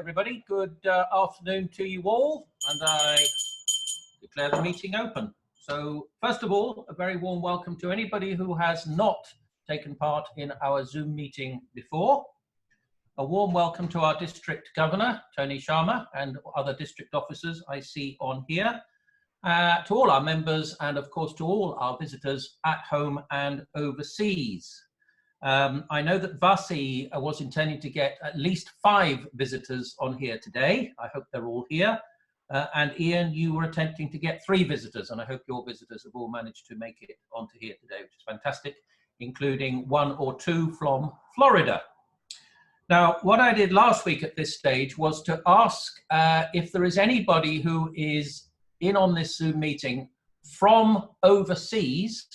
everybody. Good afternoon to you all, and I declare the meeting open. So first of all, a very warm welcome to anybody who has not taken part in our Zoom meeting before. A warm welcome to our District Governor, Tony Sharma, and other district officers I see on here, to all our members, and of course to all our visitors at home and overseas. I know that Vasi was intending to get at least 5 visitors on here today. I hope they're all here. And Ian, you were attempting to get 3 visitors, and I hope your visitors have all managed to make it onto here today, which is fantastic, including 1 or 2 from Florida. Now, what I did last week at this stage was to ask if there is anybody who is in on this Zoom meeting from overseas.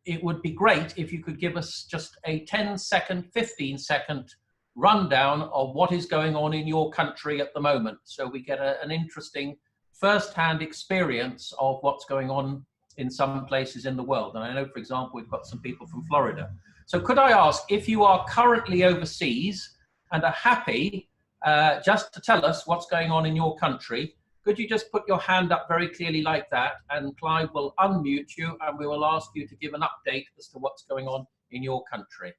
It would be great if you could give us just a 10-second, 15-second rundown of what is going on in your country at the moment, so we get an interesting first-hand experience of what's going on in some places in the world. And I know, for example, we've got some people from Florida. So could I ask, if you are currently overseas and are happy just to tell us what's going on in your country, could you just put your hand up very clearly like that, and Clive will unmute you and we will ask you to give an update as to what's going on in your country.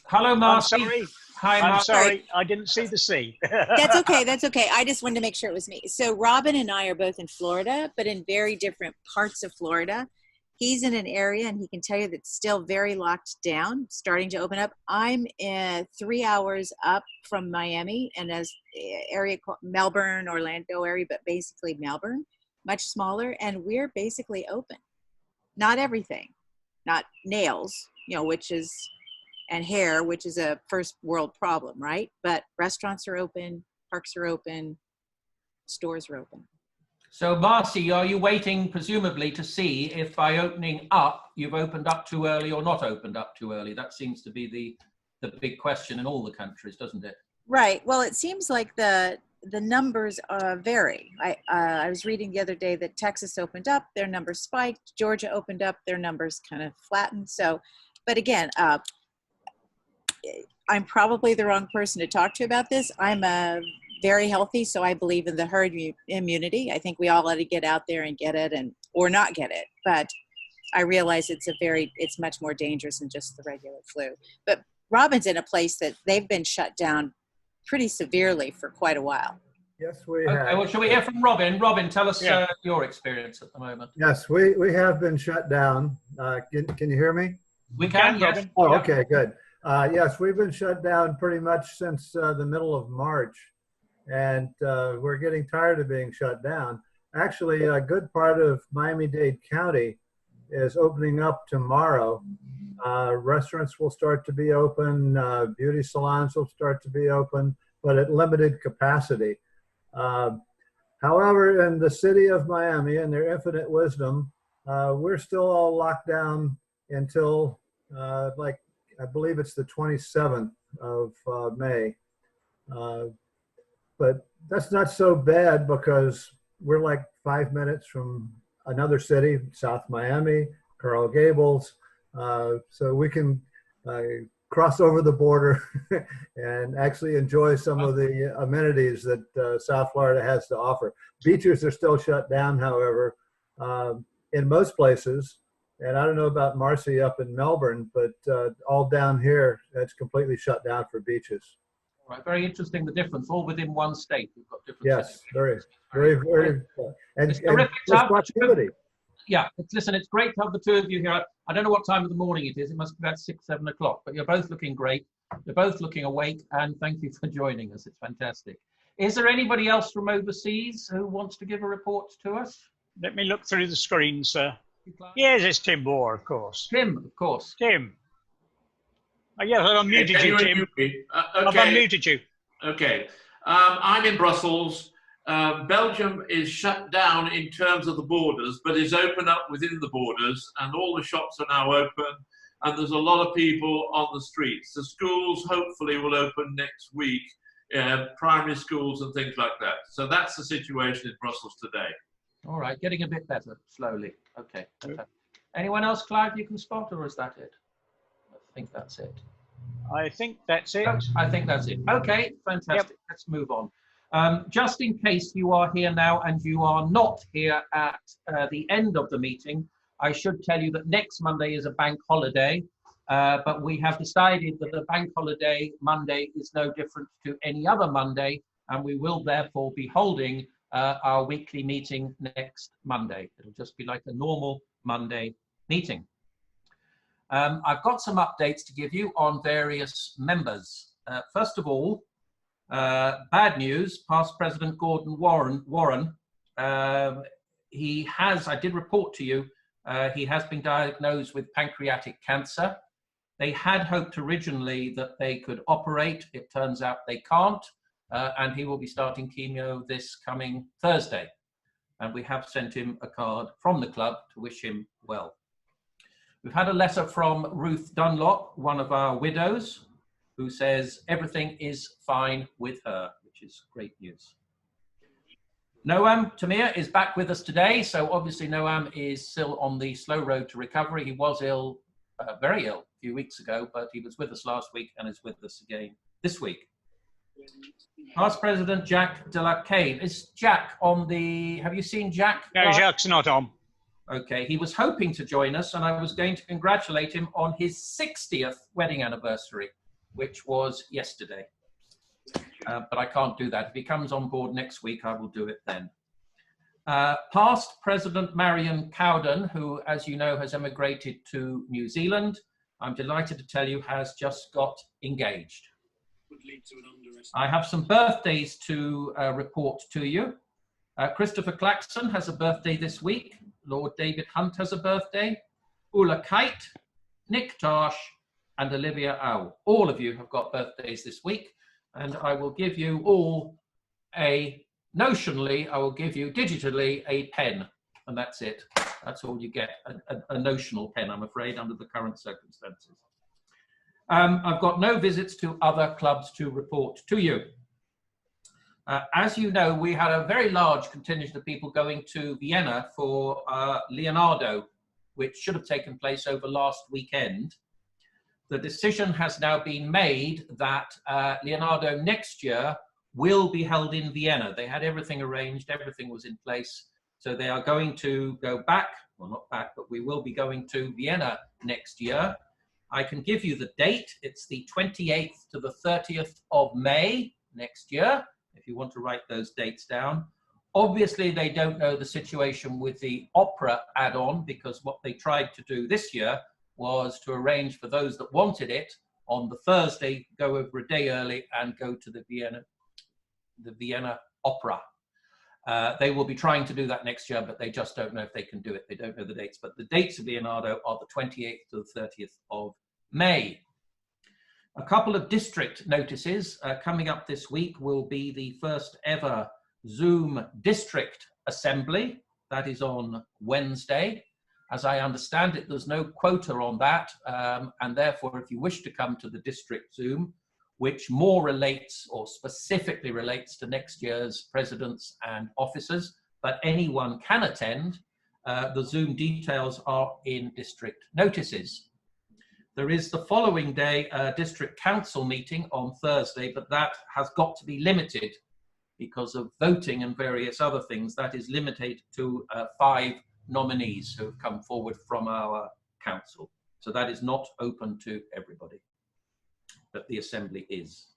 Hello, Marcy. I'm sorry. Hi, I'm Marcy. sorry. I didn't see the C. That's okay. That's okay. I just wanted to make sure it was me. So Robin and I are both in Florida, but in very different parts of Florida. He's in an area, and he can tell you that's still very locked down, starting to open up. I'm 3 hours up from Miami, and as area called Melbourne, Orlando area, but basically Melbourne, much smaller, and we're basically open. Not everything, not nails, you know, which is, and hair, which is a first world problem, right? But restaurants are open, parks are open, stores are open. So, Marcy, are you waiting, presumably, to see if by opening up, you've opened up too early or not opened up too early? That seems to be the big question in all the countries, doesn't it? Right. Well, it seems like the numbers vary. I was reading the other day that Texas opened up, their numbers spiked. Georgia opened up, their numbers kind of flattened. So, but again, I'm probably the wrong person to talk to about this. I'm very healthy, so I believe in the herd immunity. I think we all ought to get out there and get it, or not get it. But I realize it's much more dangerous than just the regular flu. But Robin's in a place that they've been shut down pretty severely for quite a while. Yes, we have. Okay, well, shall we hear from Robin? Robin, tell us your experience at the moment. Yes, we have been shut down. Can you hear me? We can, yes. Robin. Oh, okay, good. Yes, we've been shut down pretty much since the middle of March. And we're getting tired of being shut down. Actually, a good part of Miami-Dade County is opening up tomorrow. Restaurants will start to be open, beauty salons will start to be open, but at limited capacity. However, in the city of Miami, in their infinite wisdom, we're still all locked down until, I believe it's the 27th of May. But that's not so bad because we're like 5 minutes from another city, South Miami, Coral Gables. So we can cross over the border and actually enjoy some of the amenities that South Florida has to offer. Beaches are still shut down, however, in most places. And I don't know about Marcy up in Melbourne, but all down here, it's completely shut down for beaches. Right, very interesting, the difference, all within one state. We've got different cities. Very, and proximity. Yeah, listen, it's great to have the two of you here. I don't know what time of the morning it is. It must be about 6, 7 o'clock, but you're both looking great. You're both looking awake, and thank you for joining us. It's fantastic. Is there anybody else from overseas who wants to give a report to us? Let me look through the screen, sir. Yes, it's Tim Moore, of course. Tim, of course. Tim. Oh, yeah, I've unmuted you, Tim. Okay. I've unmuted you. Okay. I'm in Brussels. Belgium is shut down in terms of the borders, but is open up within the borders, and all the shops are now open, and there's a lot of people on the streets. The schools hopefully will open next week, primary schools and things like that. So that's the situation in Brussels today. All right, getting a bit better, slowly. Okay. Anyone else, Clive, you can spot, or is that it? I think that's it. I think that's it. I think that's it. Okay, fantastic. Yep. Let's move on. Just in case you are here now and you are not here at the end of the meeting, I should tell you that next Monday is a bank holiday, but we have decided that a bank holiday Monday is no different to any other Monday, and we will therefore be holding our weekly meeting next Monday. It'll just be like a normal Monday meeting. I've got some updates to give you on various members. First of all, bad news, past President Gordon Warren, he has, I did report to you, he has been diagnosed with pancreatic cancer. They had hoped originally that they could operate. It turns out they can't, and he will be starting chemo this coming Thursday. And we have sent him a card from the club to wish him well. We've had a letter from Ruth Dunlop, one of our widows, who says everything is fine with her, which is great news. Noam Tamir is back with us today. So obviously Noam is still on the slow road to recovery. He was ill, very ill a few weeks ago, but he was with us last week and is with us again this week. Past President Jack de la Cave. Is Jack on the, have you seen Jack? No, Jacques not on. Okay, he was hoping to join us, and I was going to congratulate him on his 60th wedding anniversary, which was yesterday. But I can't do that. If he comes on board next week, I will do it then. Past President Marion Cowden, who, as you know, has emigrated to New Zealand, I'm delighted to tell you, has just got engaged. I have some birthdays to report to you. Christopher Claxon has a birthday this week. Lord David Hunt has a birthday. Ulla Kite, Nick Tarsh, and Olivia Owl. All of you have got birthdays this week, and I will give you all notionally, I will give you digitally a pen, and that's it. That's all you get, a notional pen, I'm afraid, under the current circumstances. I've got no visits to other clubs to report to you. As you know, we had a very large contingent of people going to Vienna for Leonardo, which should have taken place over last weekend. The decision has now been made that Leonardo next year will be held in Vienna. They had everything arranged, everything was in place. So they are going to go back, well, not back, but we will be going to Vienna next year. I can give you the date. It's the 28th to the 30th of May next year, if you want to write those dates down. Obviously, they don't know the situation with the opera add-on, because what they tried to do this year was to arrange for those that wanted it on the Thursday, go over a day early and go to the Vienna Opera. They will be trying to do that next year, but they just don't know if they can do it. They don't know the dates, but the dates of Leonardo are the 28th to the 30th of May. A couple of district notices coming up this week will be the first ever Zoom district assembly. That is on Wednesday. As I understand it, there's no quota on that. And therefore, if you wish to come to the district Zoom, which more relates or specifically relates to next year's presidents and officers, but anyone can attend, the Zoom details are in district notices. There is the following day a district council meeting on Thursday, but that has got to be limited because of voting and various other things. That is limited to 5 nominees who have come forward from our council. So that is not open to everybody, but the assembly is.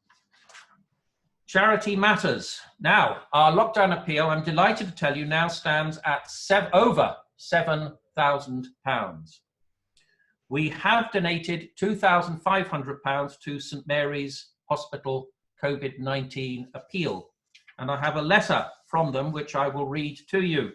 Charity matters. Now, our lockdown appeal, I'm delighted to tell you, now stands at over £7,000. We have donated £2,500 to St Mary's Hospital COVID-19 appeal. And I have a letter from them, which I will read to you.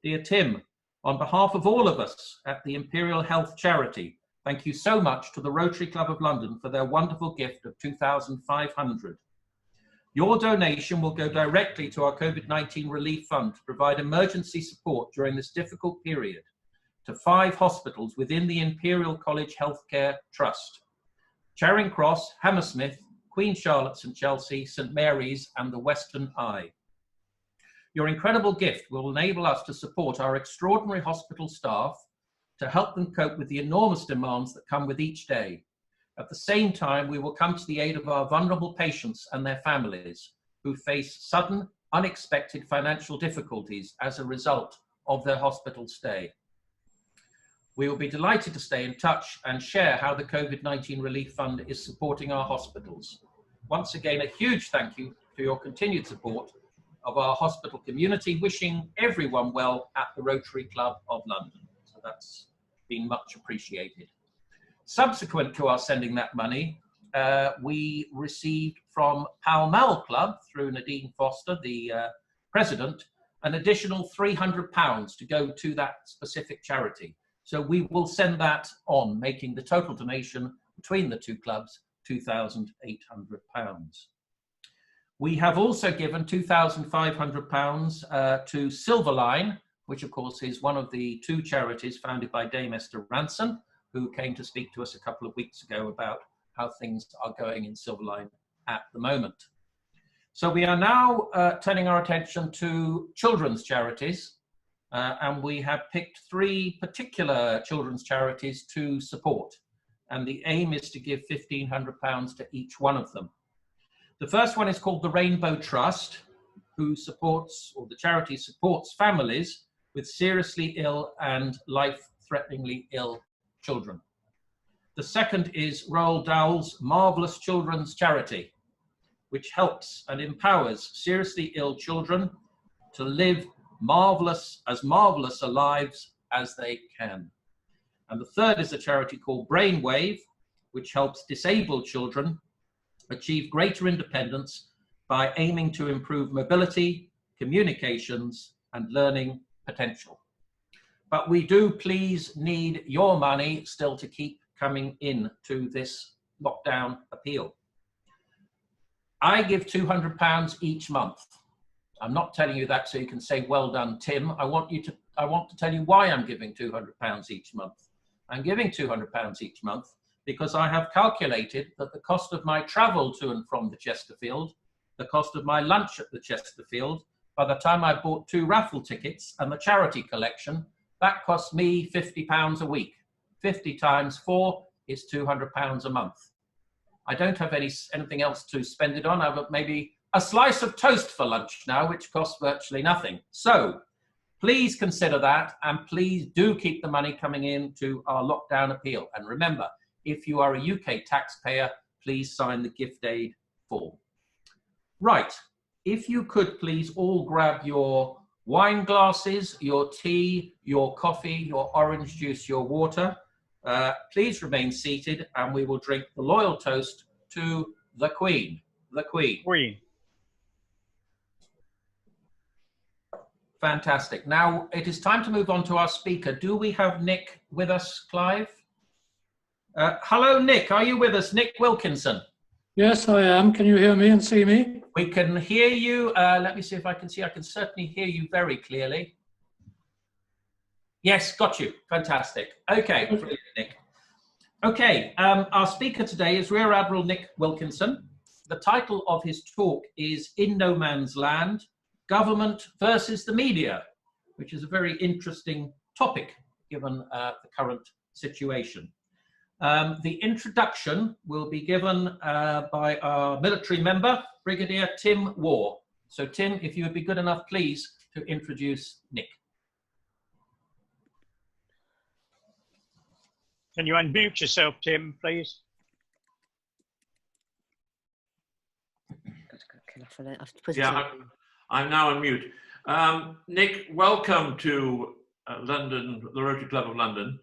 Dear Tim, on behalf of all of us at the Imperial Health Charity, thank you so much to the Rotary Club of London for their wonderful gift of £2,500. Your donation will go directly to our COVID-19 relief fund to provide emergency support during this difficult period to 5 hospitals within the Imperial College Healthcare Trust: Charing Cross, Hammersmith, Queen Charlotte St Chelsea, St Mary's and the Western Eye. Your incredible gift will enable us to support our extraordinary hospital staff to help them cope with the enormous demands that come with each day. At the same time, we will come to the aid of our vulnerable patients and their families who face sudden, unexpected financial difficulties as a result of their hospital stay. We will be delighted to stay in touch and share how the COVID-19 Relief Fund is supporting our hospitals. Once again, a huge thank you for your continued support of our hospital community, wishing everyone well at the Rotary Club of London. So that's been much appreciated. Subsequent to our sending that money, we received from Pall Mall Club, through Nadine Foster, the president, an additional £300 to go to that specific charity. So we will send that on, making the total donation between the two clubs £2,800. We have also given £2,500 to Silverline, which of course is one of the two charities founded by Dame Esther Ranson, who came to speak to us a couple of weeks ago about how things are going in Silverline at the moment. So we are now turning our attention to children's charities, and we have picked 3 particular children's charities to support. And the aim is to give £1,500 to each one of them. The first one is called the Rainbow Trust, who supports, or the charity supports, families with seriously ill and life-threateningly ill children. The second is Roald Dahl's Marvellous Children's Charity, which helps and empowers seriously ill children to live marvellous a lives as they can. And the third is a charity called Brainwave, which helps disabled children achieve greater independence by aiming to improve mobility, communications, and learning potential. But we do please need your money still to keep coming in to this lockdown appeal. I give £200 each month. I'm not telling you that so you can say, well done, Tim. I want to tell you why I'm giving £200 each month. I'm giving £200 each month because I have calculated that the cost of my travel to and from the Chesterfield, the cost of my lunch at the Chesterfield, by the time I bought 2 raffle tickets and the charity collection, that cost me £50 a week. 50 times 4 is £200 a month. I don't have anything else to spend it on. I've got maybe a slice of toast for lunch now, which costs virtually nothing. So please consider that, and please do keep the money coming in to our lockdown appeal. And remember, if you are a UK taxpayer, please sign the gift aid form. Right, if you could please all grab your wine glasses, your tea, your coffee, your orange juice, your water. Please remain seated and we will drink the loyal toast to the Queen. The Queen. Queen. Fantastic. Now it is time to move on to our speaker. Do we have Nick with us, Clive? Hello, Nick. Are you with us? Nick Wilkinson. Yes, I am. Can you hear me and see me? We can hear you. Let me see if I can see. I can certainly hear you very clearly. Yes, got you. Fantastic. Okay, brilliant, Nick. Okay, our speaker today is Rear Admiral Nick Wilkinson. The title of his talk is In No Man's Land, Government versus the Media, which is a very interesting topic given the current situation. The introduction will be given by our military member, Brigadier Tim Waugh. So Tim, if you would be good enough, please, to introduce Nick. Can you unmute yourself, Tim, please? Yeah, I'm now on mute. Nick, welcome to London, the Rotary Club of London.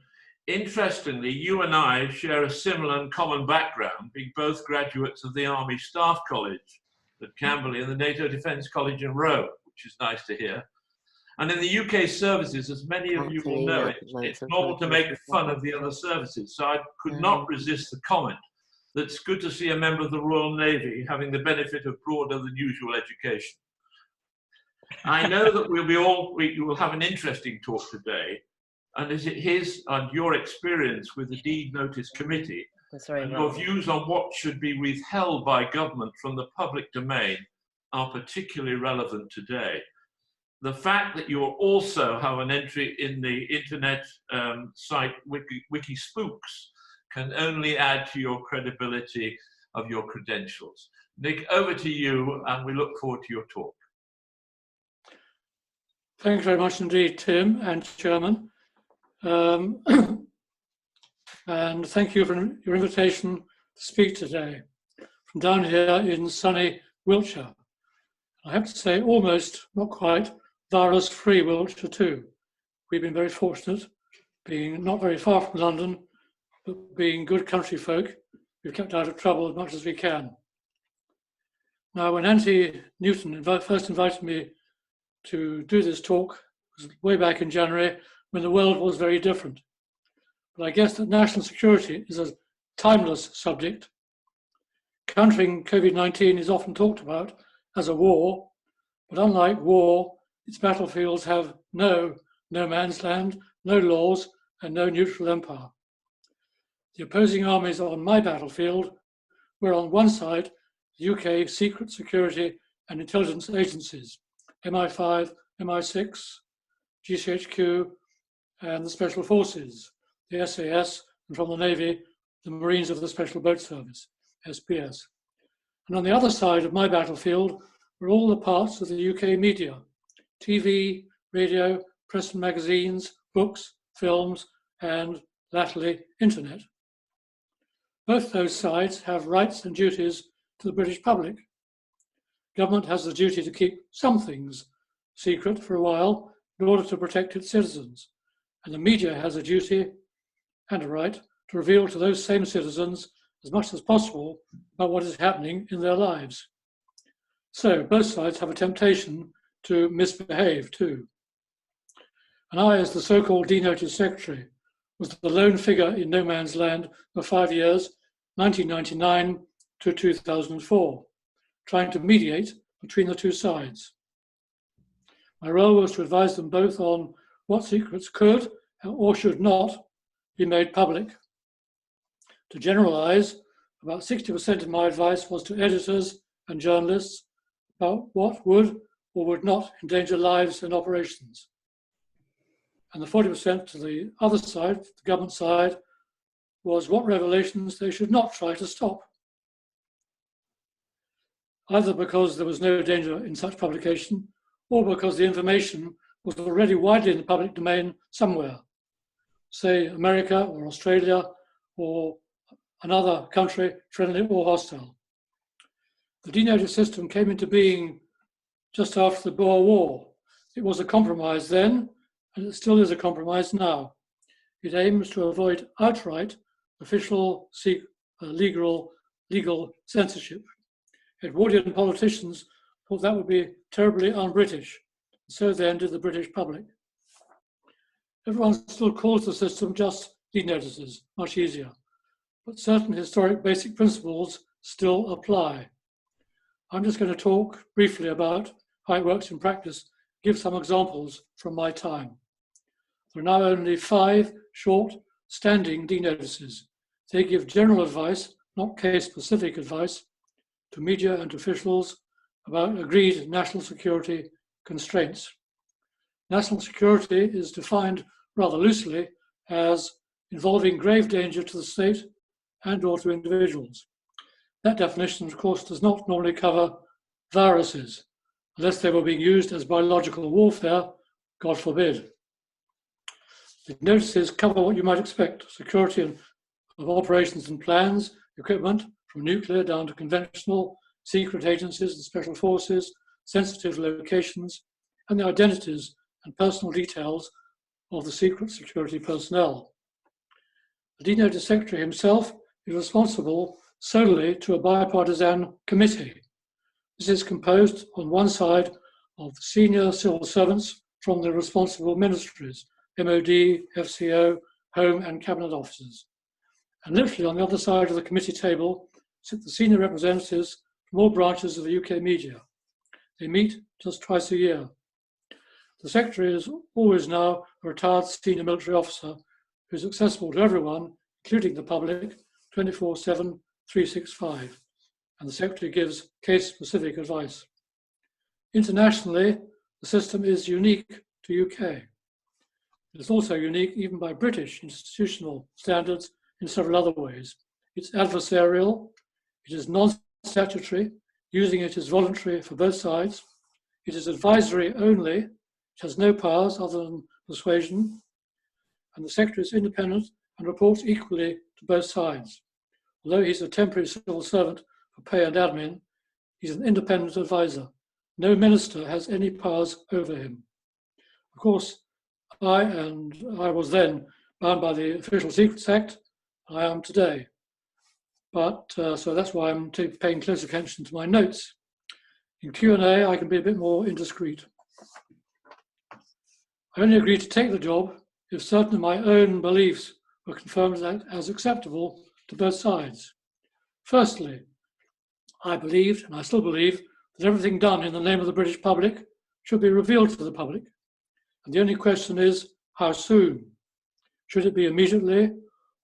Interestingly, you and I share a similar and common background, being both graduates of the Army Staff College at Camberley and the NATO Defense College in Rome, which is nice to hear. And in the UK services, as many of you will know, it's normal to make fun of the other services. So I could not resist the comment that it's good to see a member of the Royal Navy having the benefit of broader than usual education. I know that we will have an interesting talk today. And is it his and your experience with the Deed Notice Committee and your views on what should be withheld by government from the public domain are particularly relevant today. The fact that you also have an entry in the internet site Wiki Spooks can only add to your credibility of your credentials. Nick, over to you, and we look forward to your talk. Thanks very much indeed, Tim and Chairman. And thank you for your invitation to speak today from down here in sunny Wiltshire. I have to say almost, not quite, virus-free Wiltshire too. We've been very fortunate, being not very far from London, but being good country folk, we've kept out of trouble as much as we can. Now, when Auntie Newton first invited me to do this talk, it was way back in January, when the world was very different. But I guess that national security is a timeless subject. Countering COVID-19 is often talked about as a war, but unlike war, its battlefields have no man's land, no laws, and no neutral empire. The opposing armies on my battlefield were on one side the UK secret security and intelligence agencies, MI5, MI6, GCHQ, and the Special Forces, the SAS, and from the Navy, the Marines of the Special Boat Service, SPS. And on the other side of my battlefield were all the parts of the UK media, TV, radio, press and magazines, books, films, and latterly, internet. Both those sides have rights and duties to the British public. Government has the duty to keep some things secret for a while in order to protect its citizens, and the media has a duty and a right to reveal to those same citizens as much as possible about what is happening in their lives. So both sides have a temptation to misbehave too. And I, as the so-called denoted secretary, was the lone figure in no man's land for 5 years, 1999 to 2004, trying to mediate between the two sides. My role was to advise them both on what secrets could or should not be made public. To generalize, about 60% of my advice was to editors and journalists about what would or would not endanger lives and operations. And the 40% to the other side, the government side, was what revelations they should not try to stop. Either because there was no danger in such publication, or because the information was already widely in the public domain somewhere, say America or Australia or another country, friendly or hostile. The denoted system came into being just after the Boer War. It was a compromise then, and it still is a compromise now. It aims to avoid outright official legal censorship. Edwardian politicians thought that would be terribly un-British, and so then did the British public. Everyone still calls the system just denotices, much easier, but certain historic basic principles still apply. I'm just going to talk briefly about how it works in practice, give some examples from my time. There are now only 5 short, standing denotices. They give general advice, not case-specific advice, to media and officials about agreed national security constraints. National security is defined rather loosely as involving grave danger to the state and or to individuals. That definition, of course, does not normally cover viruses, unless they were being used as biological warfare, God forbid. The notices cover what you might expect: security of operations and plans, equipment, from nuclear down to conventional, secret agencies and special forces, sensitive locations, and the identities and personal details of the secret security personnel. The denoted secretary himself is responsible solely to a bipartisan committee. This is composed on one side of senior civil servants from the responsible ministries, MOD, FCO, Home and Cabinet officers. And literally on the other side of the committee table sit the senior representatives from all branches of the UK media. They meet just twice a year. The secretary is always now a retired senior military officer who is accessible to everyone, including the public, 24/7, 365. And the secretary gives case-specific advice. Internationally, the system is unique to UK. It is also unique even by British institutional standards in several other ways. It's adversarial, it is non-statutory, using it is voluntary for both sides, it is advisory only, it has no powers other than persuasion, and the Secretary is independent and reports equally to both sides. Although he's a temporary civil servant for pay and admin, he's an independent advisor. No minister has any powers over him. Of course, I was then bound by the Official Secrets Act, I am today. But so that's why I'm paying close attention to my notes. In Q&A, I can be a bit more indiscreet. I only agreed to take the job if certain of my own beliefs were confirmed as acceptable to both sides. Firstly, I believed, and I still believe, that everything done in the name of the British public should be revealed to the public. And the only question is, how soon? Should it be immediately,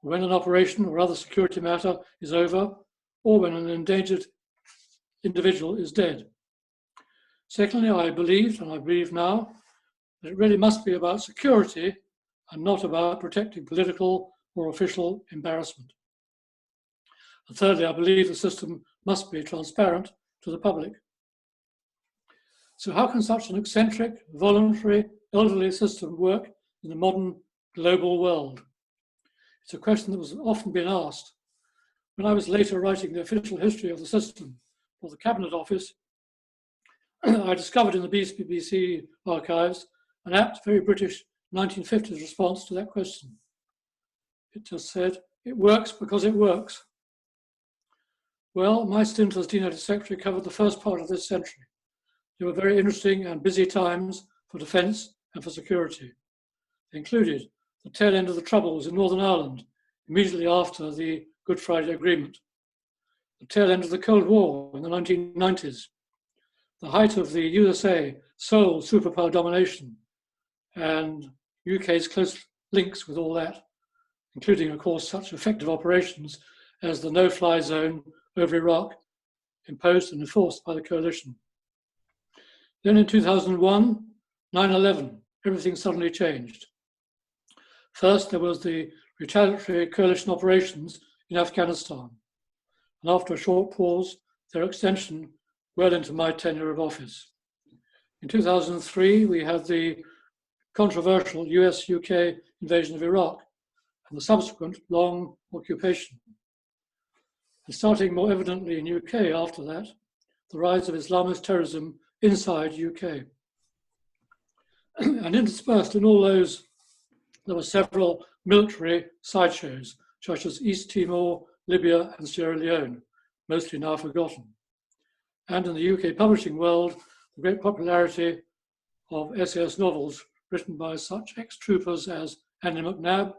or when an operation or other security matter is over, or when an endangered individual is dead? Secondly, I believed, and I believe now, that it really must be about security and not about protecting political or official embarrassment. And thirdly, I believe the system must be transparent to the public. So how can such an eccentric, voluntary, elderly system work in the modern global world? It's a question that was often been asked. When I was later writing the official history of the system for the Cabinet Office, I discovered in the BBC archives an apt, very British 1950s response to that question. It just said, it works because it works. Well, my stint as NATO Secretary covered the first part of this century. They were very interesting and busy times for defence and for security. They included the tail end of the Troubles in Northern Ireland, immediately after the Good Friday Agreement, the tail end of the Cold War in the 1990s, the height of the USA sole superpower domination, and UK's close links with all that, including, of course, such effective operations as the no-fly zone over Iraq, imposed and enforced by the coalition. Then in 2001, 9/11, everything suddenly changed. First, there was the retaliatory coalition operations in Afghanistan, and after a short pause, their extension well into my tenure of office. In 2003, we had the controversial US-UK invasion of Iraq and the subsequent long occupation. And starting more evidently in UK after that, the rise of Islamist terrorism inside UK. And interspersed in all those, there were several military sideshows, such as East Timor, Libya, and Sierra Leone, mostly now forgotten. And in the UK publishing world, the great popularity of SAS novels written by such ex-troopers as Annie McNabb,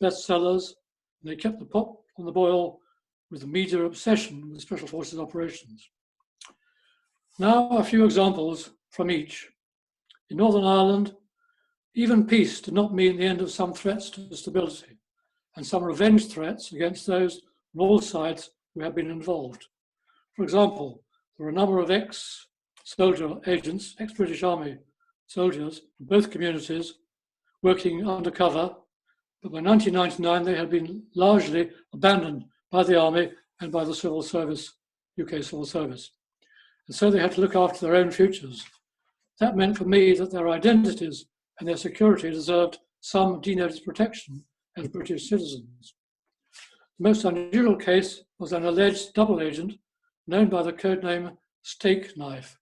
bestsellers, and they kept the pot on the boil with the media obsession with Special Forces operations. Now a few examples from each. In Northern Ireland, even peace did not mean the end of some threats to stability and some revenge threats against those on all sides who have been involved. For example, there were a number of ex-soldier agents, ex-British Army soldiers in both communities working undercover, but by 1999 they had been largely abandoned by the Army and by the Civil Service, UK Civil Service. And so they had to look after their own futures. That meant for me that their identities and their security deserved some denoted protection as British citizens. The most unusual case was an alleged double agent known by the codename Steak Knife,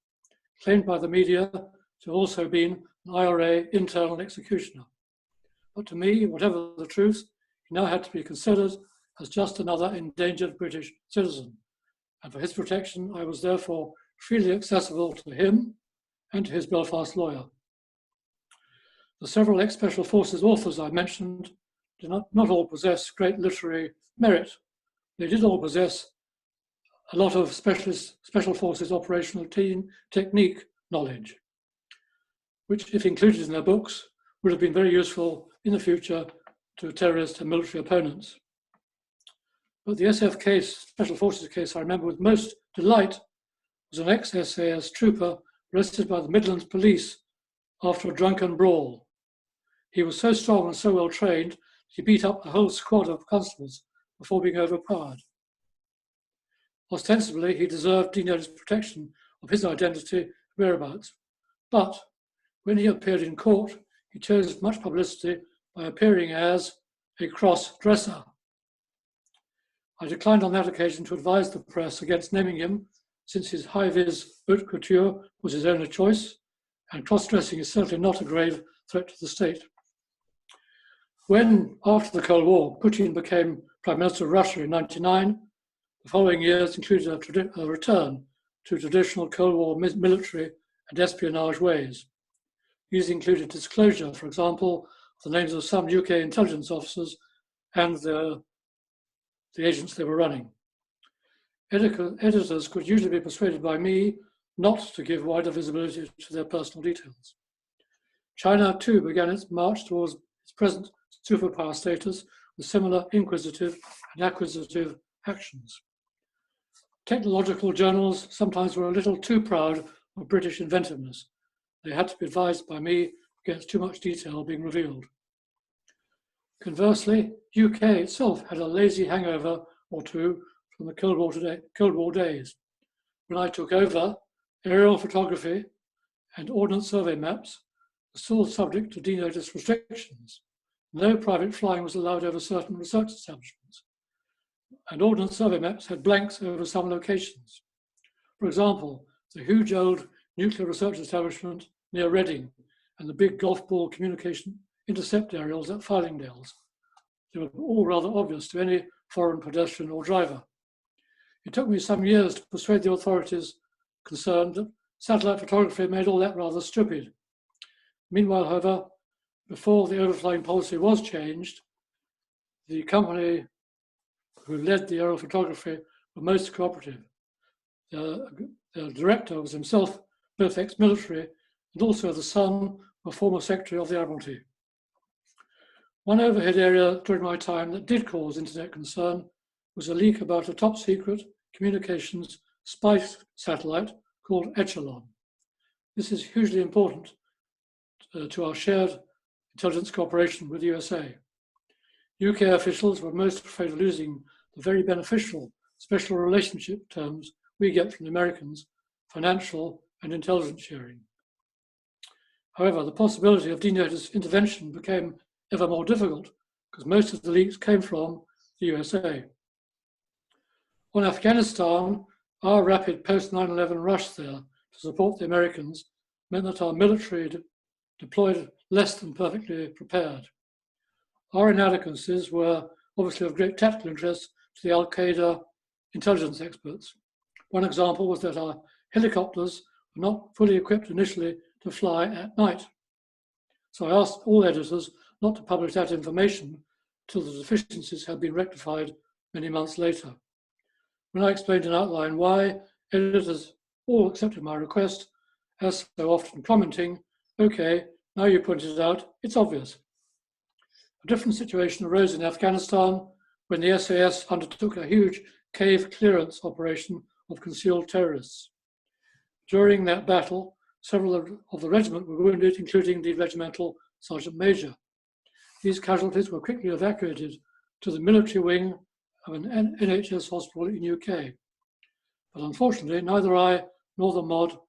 claimed by the media to also been an IRA internal executioner. But to me, whatever the truth, he now had to be considered as just another endangered British citizen. And for his protection, I was therefore freely accessible to him and to his Belfast lawyer. The several ex-Special Forces authors I mentioned did not all possess great literary merit. They did all possess a lot of Special Forces operational technique knowledge, which, if included in their books, would have been very useful in the future to terrorist and military opponents. But the SF case, Special Forces case I remember with most delight was an ex-SAS trooper arrested by the Midlands Police after a drunken brawl. He was so strong and so well trained he beat up a whole squad of constables before being overpowered. Ostensibly, he deserved denoted protection of his identity and whereabouts, but when he appeared in court, he chose much publicity by appearing as a cross-dresser. I declined on that occasion to advise the press against naming him, since his high-vis haute couture was his only choice, and cross-dressing is certainly not a grave threat to the state. When, after the Cold War, Putin became Prime Minister of Russia in 1999, the following years included a return to traditional Cold War military and espionage ways. These included disclosure, for example, of the names of some UK intelligence officers and the agents they were running. Editors could usually be persuaded by me not to give wider visibility to their personal details. China, too, began its march towards its present superpower status with similar inquisitive and acquisitive actions. Technological journals sometimes were a little too proud of British inventiveness. They had to be advised by me against too much detail being revealed. Conversely, UK itself had a lazy hangover or two from the Cold War days. When I took over, aerial photography and ordnance survey maps were still subject to denotice restrictions. No private flying was allowed over certain research establishments, and ordnance survey maps had blanks over some locations. For example, the huge old nuclear research establishment near Reading and the big golf ball communication intercept aerials at Fylingdales. They were all rather obvious to any foreign pedestrian or driver. It took me some years to persuade the authorities concerned that satellite photography made all that rather stupid. Meanwhile, however, before the overflying policy was changed, the company who led the aerial photography were most cooperative. Their director was himself both ex-military and also the son of a former Secretary of the Admiralty. One overhead area during my time that did cause internet concern was a leak about a top-secret communications spy satellite called Echelon. This is hugely important to our shared intelligence cooperation with the USA. UK officials were most afraid of losing the very beneficial special relationship terms we get from the Americans, financial and intelligence sharing. However, the possibility of denotice intervention became ever more difficult because most of the leaks came from the USA. On Afghanistan, our rapid post-9/11 rush there to support the Americans meant that our military deployed less than perfectly prepared. Our inadequacies were obviously of great tactical interest to the Al-Qaeda intelligence experts. One example was that our helicopters were not fully equipped initially to fly at night. So I asked all editors not to publish that information till the deficiencies had been rectified many months later. When I explained in outline why, editors all accepted my request, as so often commenting, "Okay, now you pointed it out, it's obvious." A different situation arose in Afghanistan when the SAS undertook a huge cave clearance operation of concealed terrorists. During that battle, several of the regiment were wounded, including the regimental sergeant major. These casualties were quickly evacuated to the military wing of an NHS hospital in UK. But unfortunately, neither I nor the mod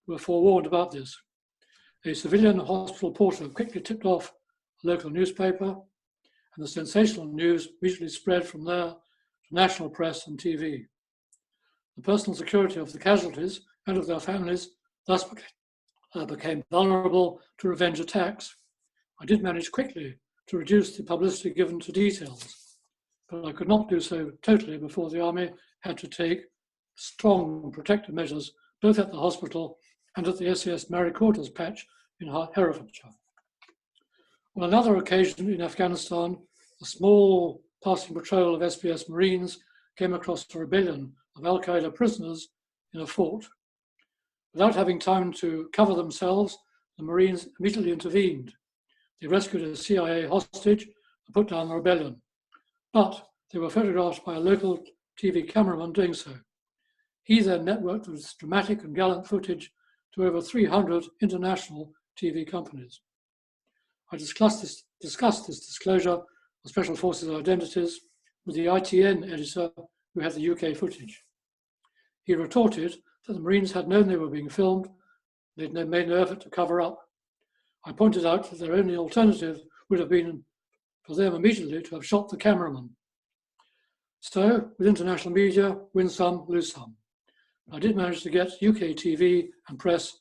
were forewarned about this. A civilian hospital porter quickly tipped off a local newspaper, and the sensational news immediately spread from there to national press and TV. The personal security of the casualties and of their families thus became vulnerable to revenge attacks. I did manage quickly to reduce the publicity given to details, but I could not do so totally before the army had to take strong protective measures both at the hospital and at the SAS Mary Quarters patch in Herefordshire. On another occasion in Afghanistan, a small passing patrol of SBS Marines came across a rebellion of Al-Qaeda prisoners in a fort. Without having time to cover themselves, the Marines immediately intervened. They rescued a CIA hostage and put down the rebellion. But they were photographed by a local TV cameraman doing so. He then networked this dramatic and gallant footage to over 300 international TV companies. I discussed this disclosure of Special Forces identities with the ITN editor who had the UK footage. He retorted that the Marines had known they were being filmed, they'd made no effort to cover up. I pointed out that their only alternative would have been for them immediately to have shot the cameraman. So, with international media, win some, lose some. I did manage to get UK TV and press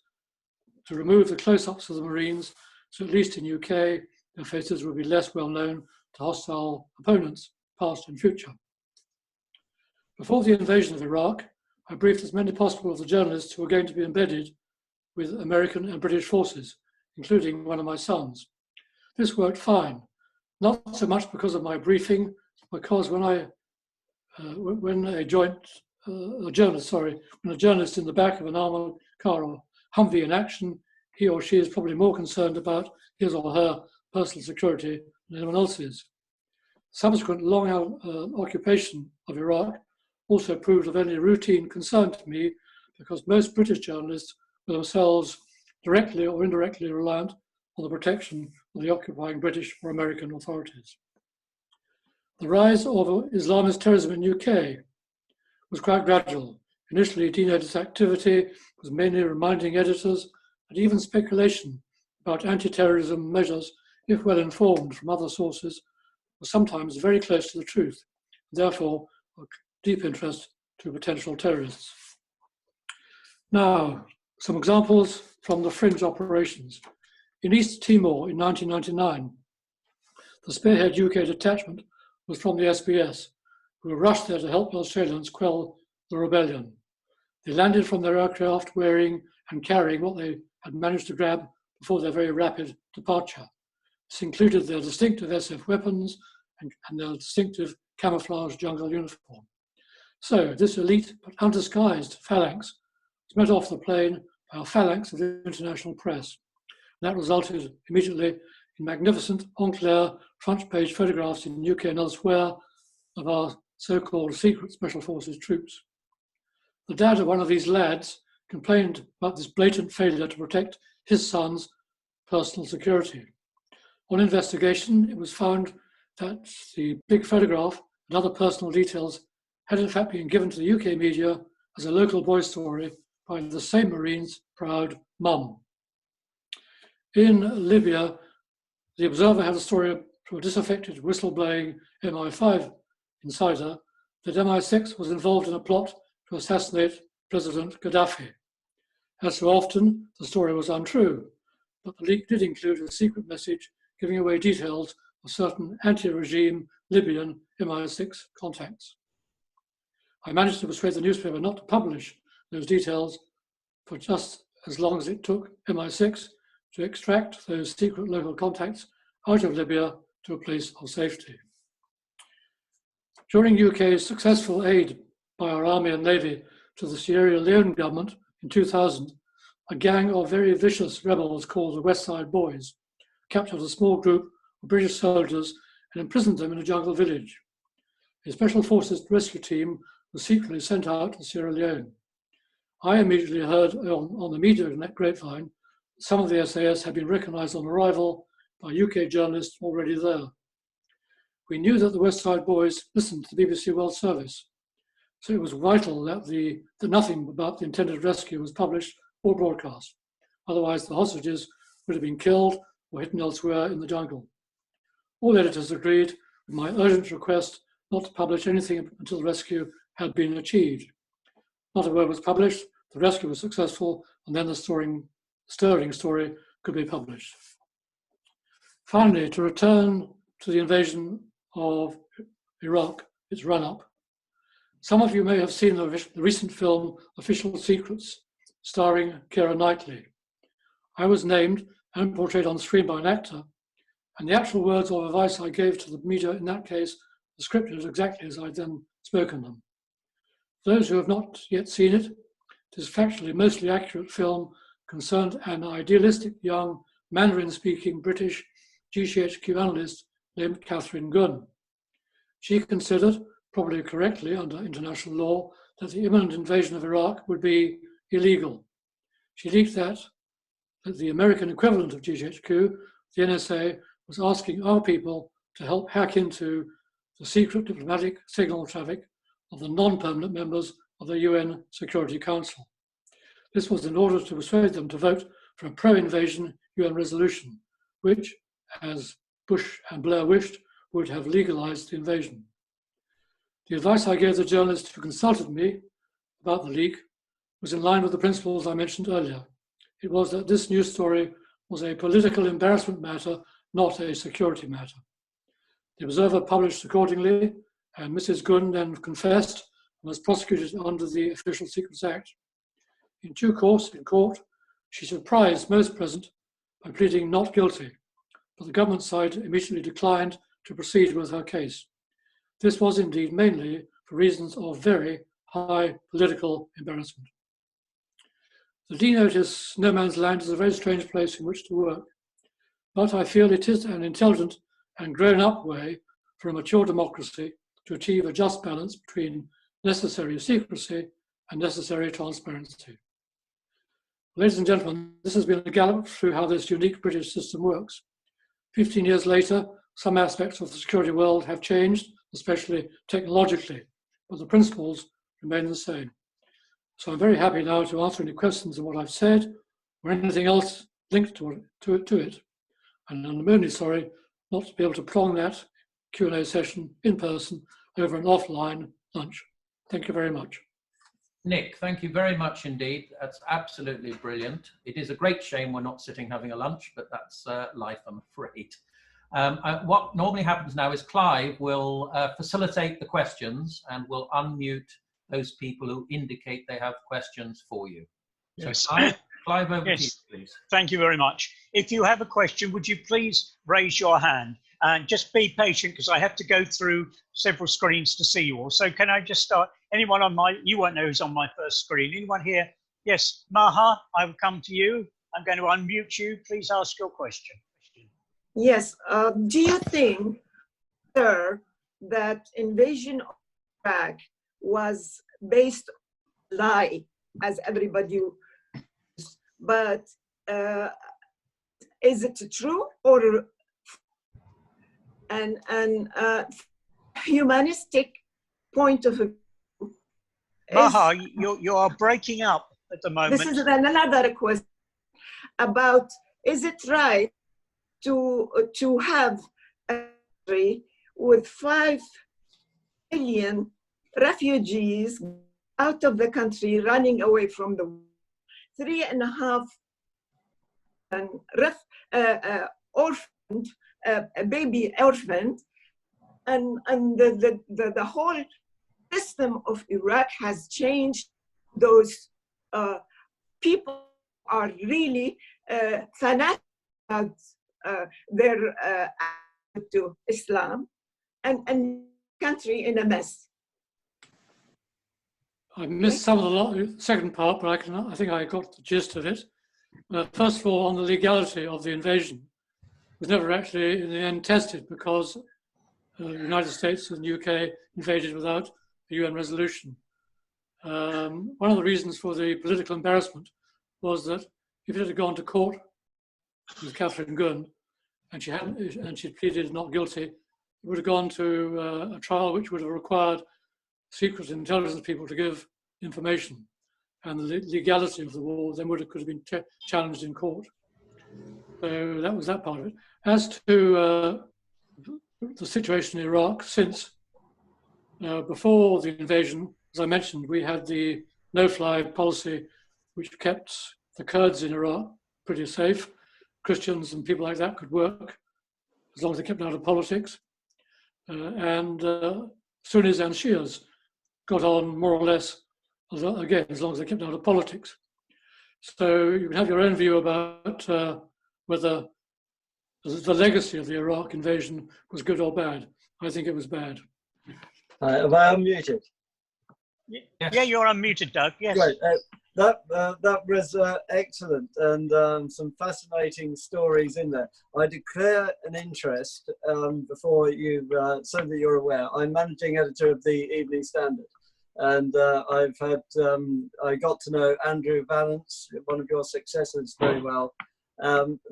to remove the close-ups of the Marines, so at least in UK, their faces would be less well known to hostile opponents, past and future. Before the invasion of Iraq, I briefed as many possible of the journalists who were going to be embedded with American and British forces, including one of my sons. This worked fine, not so much because of my briefing, because when a journalist in the back of an armored car or Humvee in action, he or she is probably more concerned about his or her personal security than anyone else's. Subsequent long occupation of Iraq also proved of only routine concern to me because most British journalists were themselves directly or indirectly reliant on the protection of the occupying British or American authorities. The rise of Islamist terrorism in UK was quite gradual. Initially, teenagers' activity was mainly reminding editors and even speculation about anti-terrorism measures, if well informed from other sources, was sometimes very close to the truth, and therefore of deep interest to potential terrorists. Now, some examples from the fringe operations. In East Timor in 1999, the spearhead UK detachment was from the SBS, who were rushed there to help the Australians quell the rebellion. They landed from their aircraft wearing and carrying what they had managed to grab before their very rapid departure. This included their distinctive SF weapons and their distinctive camouflage jungle uniform. So this elite but undisguised phalanx was met off the plane by a phalanx of the international press. And that resulted immediately in magnificent en clair front page photographs in UK and elsewhere of our so-called secret Special Forces troops. The dad of one of these lads complained about this blatant failure to protect his son's personal security. On investigation, it was found that the big photograph and other personal details had in fact been given to the UK media as a local boy story by the same Marine's proud mum. In Libya, the Observer had a story from a disaffected whistleblowing MI5 insider that MI6 was involved in a plot to assassinate President Gaddafi. As so often, the story was untrue, but the leak did include a secret message giving away details of certain anti-regime Libyan MI6 contacts. I managed to persuade the newspaper not to publish those details for just as long as it took MI6 to extract those secret local contacts out of Libya to a place of safety. During UK's successful aid by our Army and Navy to the Sierra Leone government in 2000, a gang of very vicious rebels called the West Side Boys captured a small group of British soldiers and imprisoned them in a jungle village. A Special Forces rescue team was secretly sent out to Sierra Leone. I immediately heard on the media grapevine that some of the SAS had been recognised on arrival by UK journalists already there. We knew that the West Side Boys listened to the BBC World Service, so it was vital that nothing about the intended rescue was published or broadcast. Otherwise, the hostages would have been killed or hidden elsewhere in the jungle. All editors agreed with my urgent request not to publish anything until the rescue had been achieved. Not a word was published, the rescue was successful, and then the stirring story could be published. Finally, to return to the invasion of Iraq, its run-up. Some of you may have seen the recent film Official Secrets, starring Keira Knightley. I was named and portrayed on screen by an actor, and the actual words of advice I gave to the media in that case are scripted exactly as I'd then spoken them. For those who have not yet seen it, it is factually mostly accurate film concerned an idealistic young Mandarin-speaking British GCHQ analyst named Catherine Gunn. She considered, probably correctly under international law, that the imminent invasion of Iraq would be illegal. She leaked that the American equivalent of GCHQ, the NSA, was asking our people to help hack into the secret diplomatic signal traffic of the non-permanent members of the UN Security Council. This was in order to persuade them to vote for a pro-invasion UN resolution, which, as Bush and Blair wished, would have legalized the invasion. The advice I gave the journalist who consulted me about the leak was in line with the principles I mentioned earlier. It was that this news story was a political embarrassment matter, not a security matter. The Observer published accordingly, and Mrs. Gunn then confessed and was prosecuted under the Official Secrets Act. In due course, in court, she surprised most present by pleading not guilty, but the government side immediately declined to proceed with her case. This was indeed mainly for reasons of very high political embarrassment. The D-Notice no man's land is a very strange place in which to work, but I feel it is an intelligent and grown-up way for a mature democracy to achieve a just balance between necessary secrecy and necessary transparency. Ladies and gentlemen, this has been a gallop through how this unique British system works. 15 years later, some aspects of the security world have changed, especially technologically, but the principles remain the same. So I'm very happy now to answer any questions on what I've said or anything else linked to it. And I'm only sorry not to be able to prolong that Q&A session in person over an offline lunch. Thank you very much. Nick, thank you very much indeed. That's absolutely brilliant. It is a great shame we're not sitting having a lunch, but that's life, I'm afraid. What normally happens now is Clive will facilitate the questions and will unmute those people who indicate they have questions for you. Yes. So Clive, over to you, please. Thank you very much. If you have a question, would you please raise your hand? And just be patient because I have to go through several screens to see you all. So can I just start? Anyone on my, you won't know who's on my first screen. Anyone here? Yes, Maha, I will come to you. I'm going to unmute you. Please ask your question. Yes. Do you think, sir, that invasion of Iraq was based on a lie, as everybody, but is it true or an humanistic point of view? Maha, you are breaking up at the moment. This is another question about, is it right to have a country with 5 million refugees out of the country running away from the war, 3.5 orphaned, baby orphaned, and the whole system of Iraq has changed. Those people are really fanatic about their to Islam, and country in a mess. I missed some of the second part, but I think I got the gist of it. First of all, on the legality of the invasion, it was never actually in the end tested because the United States and the UK invaded without a UN resolution. One of the reasons for the political embarrassment was that if it had gone to court with Catherine Gunn and she pleaded not guilty, it would have gone to a trial which would have required secret intelligence people to give information, and the legality of the war then could have been challenged in court. So that was that part of it. As to the situation in Iraq since, before the invasion, as I mentioned, we had the no-fly policy which kept the Kurds in Iraq pretty safe. Christians and people like that could work as long as they kept out of politics. And Sunnis and Shias got on more or less, again, as long as they kept out of politics. So you can have your own view about whether the legacy of the Iraq invasion was good or bad. I think it was bad. Am I unmuted? Yes. Yeah, you're unmuted, Doug. Yes. Great. That was excellent, and some fascinating stories in there. I declare an interest before you, so that you're aware. I'm managing editor of the Evening Standard, and I've had I got to know Andrew Vallance, one of your successors, very well.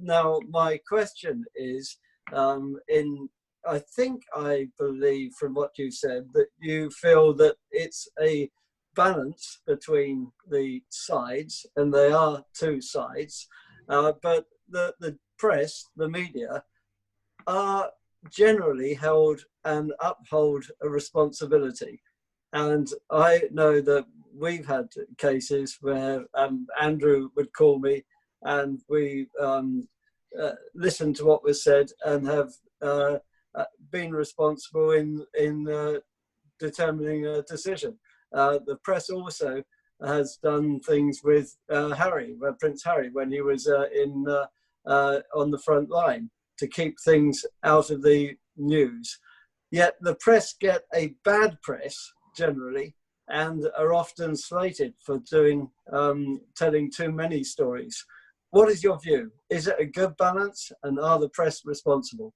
Now my question is, in I think I believe from what you said that you feel that it's a balance between the sides, and they are two sides, but the press, the media, are generally held and uphold a responsibility. And I know that we've had cases where Andrew would call me and we listened to what was said and have been responsible in determining a decision. The press also has done things with Prince Harry, when he was on the front line, to keep things out of the news. Yet the press get a bad press generally, and are often slated for telling too many stories. What is your view? Is it a good balance, and are the press responsible?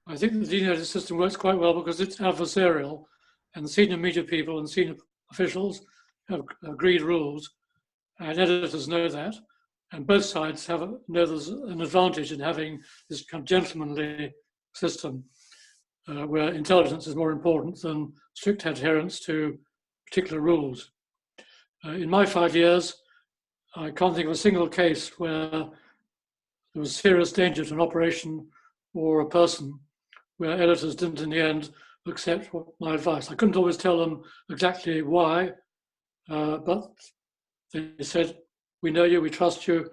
I think the designated system works quite well because it's adversarial, and the senior media people and senior officials have agreed rules, and editors know that, and both sides know there's an advantage in having this kind of gentlemanly system where intelligence is more important than strict adherence to particular rules. In my 5 years, I can't think of a single case where there was serious danger to an operation or a person where editors didn't in the end accept my advice. I couldn't always tell them exactly why, but they said, we know you, we trust you,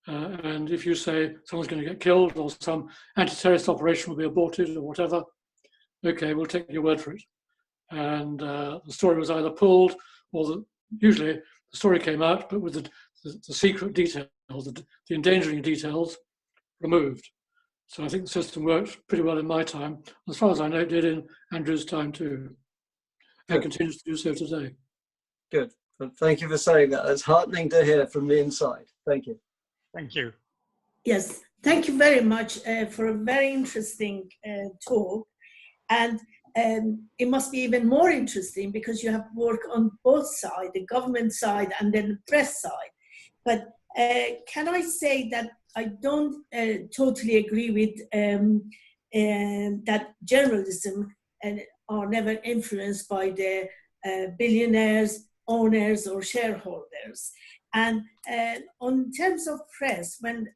and if you say someone's going to get killed or some anti-terrorist operation will be aborted or whatever, okay, we'll take your word for it. And the story was either pulled or usually the story came out, but with the secret details, the endangering details removed. So I think the system worked pretty well in my time. As far as I know, it did in Andrew's time too. And continues to do so today. Good. Well, thank you for saying that. It's heartening to hear from the inside. Thank you. Thank you. Yes, thank you very much for a very interesting talk. And it must be even more interesting because you have work on both sides, the government side and then the press side. But can I say that I don't totally agree with that journalism are never influenced by the billionaires, owners or shareholders. And on terms of press, and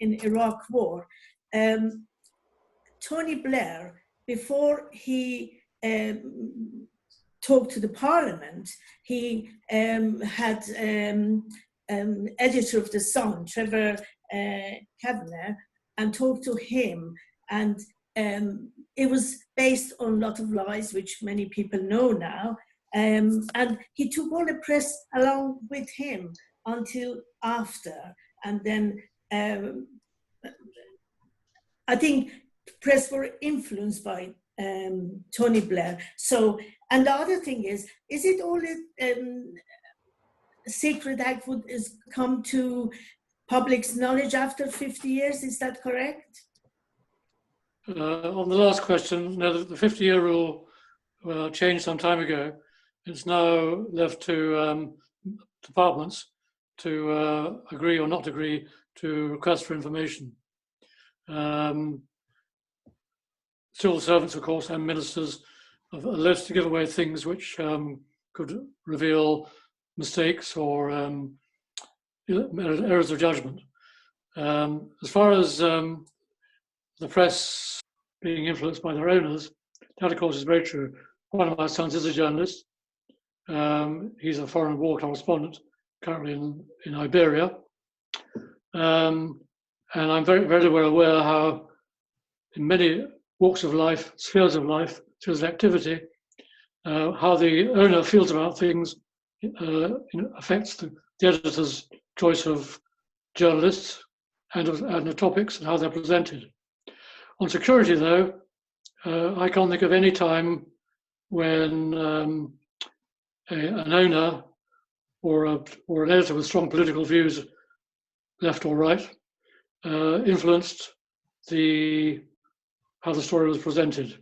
in Iraq war, Tony Blair, before he talked to the parliament, he had editor of The Sun, Trevor Kavanagh, and talked to him. And it was based on a lot of lies, which many people know now. And he took all the press along with him until after. And then I think press were influenced by Tony Blair. So, and the other thing is it all Secret Act would come to public's knowledge after 50 years? Is that correct? On the last question, no, the 50-year rule changed some time ago. It's now left to departments to agree or not agree to request for information. Civil servants, of course, and ministers are allowed to give away things which could reveal mistakes or errors of judgment. As far as the press being influenced by their owners, that of course is very true. One of my sons is a journalist. He's a foreign war correspondent currently in Iberia. And I'm very, very well aware how in many walks of life, spheres of activity, how the owner feels about things affects the editor's choice of journalists and the topics and how they're presented. On security, though, I can't think of any time when an owner or an editor with strong political views, left or right, influenced how the story was presented.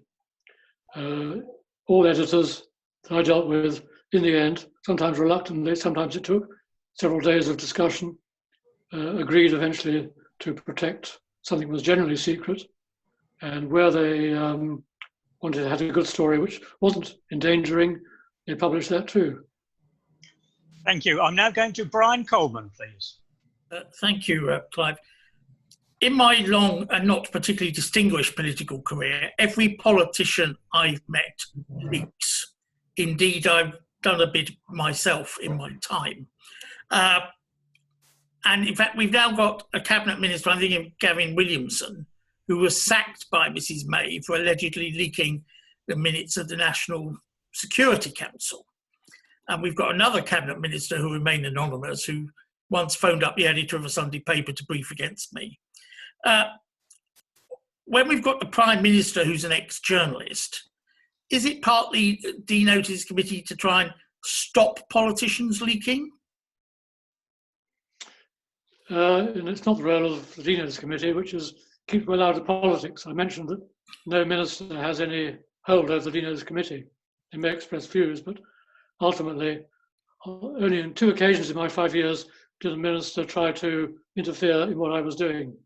All editors that I dealt with, in the end, sometimes reluctantly, sometimes it took several days of discussion, agreed eventually to protect something that was generally secret and where they wanted to have a good story which wasn't endangering, they published that too. Thank you. I'm now going to Brian Coleman, please. Thank you, Clive. In my long and not particularly distinguished political career, every politician I've met leaks. Indeed, I've done a bit myself in my time. And in fact, we've now got a cabinet minister, I'm thinking of Gavin Williamson, who was sacked by Mrs. May for allegedly leaking the minutes of the National Security Council. And we've got another cabinet minister who remained anonymous, who once phoned up the editor of a Sunday paper to brief against me. When we've got the Prime Minister who's an ex-journalist, is it partly DNO's committee to try and stop politicians leaking? And it's not the role of the DNO's committee, which is keep well out of politics. I mentioned that no minister has any hold over the DNO's committee. They may express views, but ultimately, only on 2 occasions in my 5 years did a minister try to interfere in what I was doing.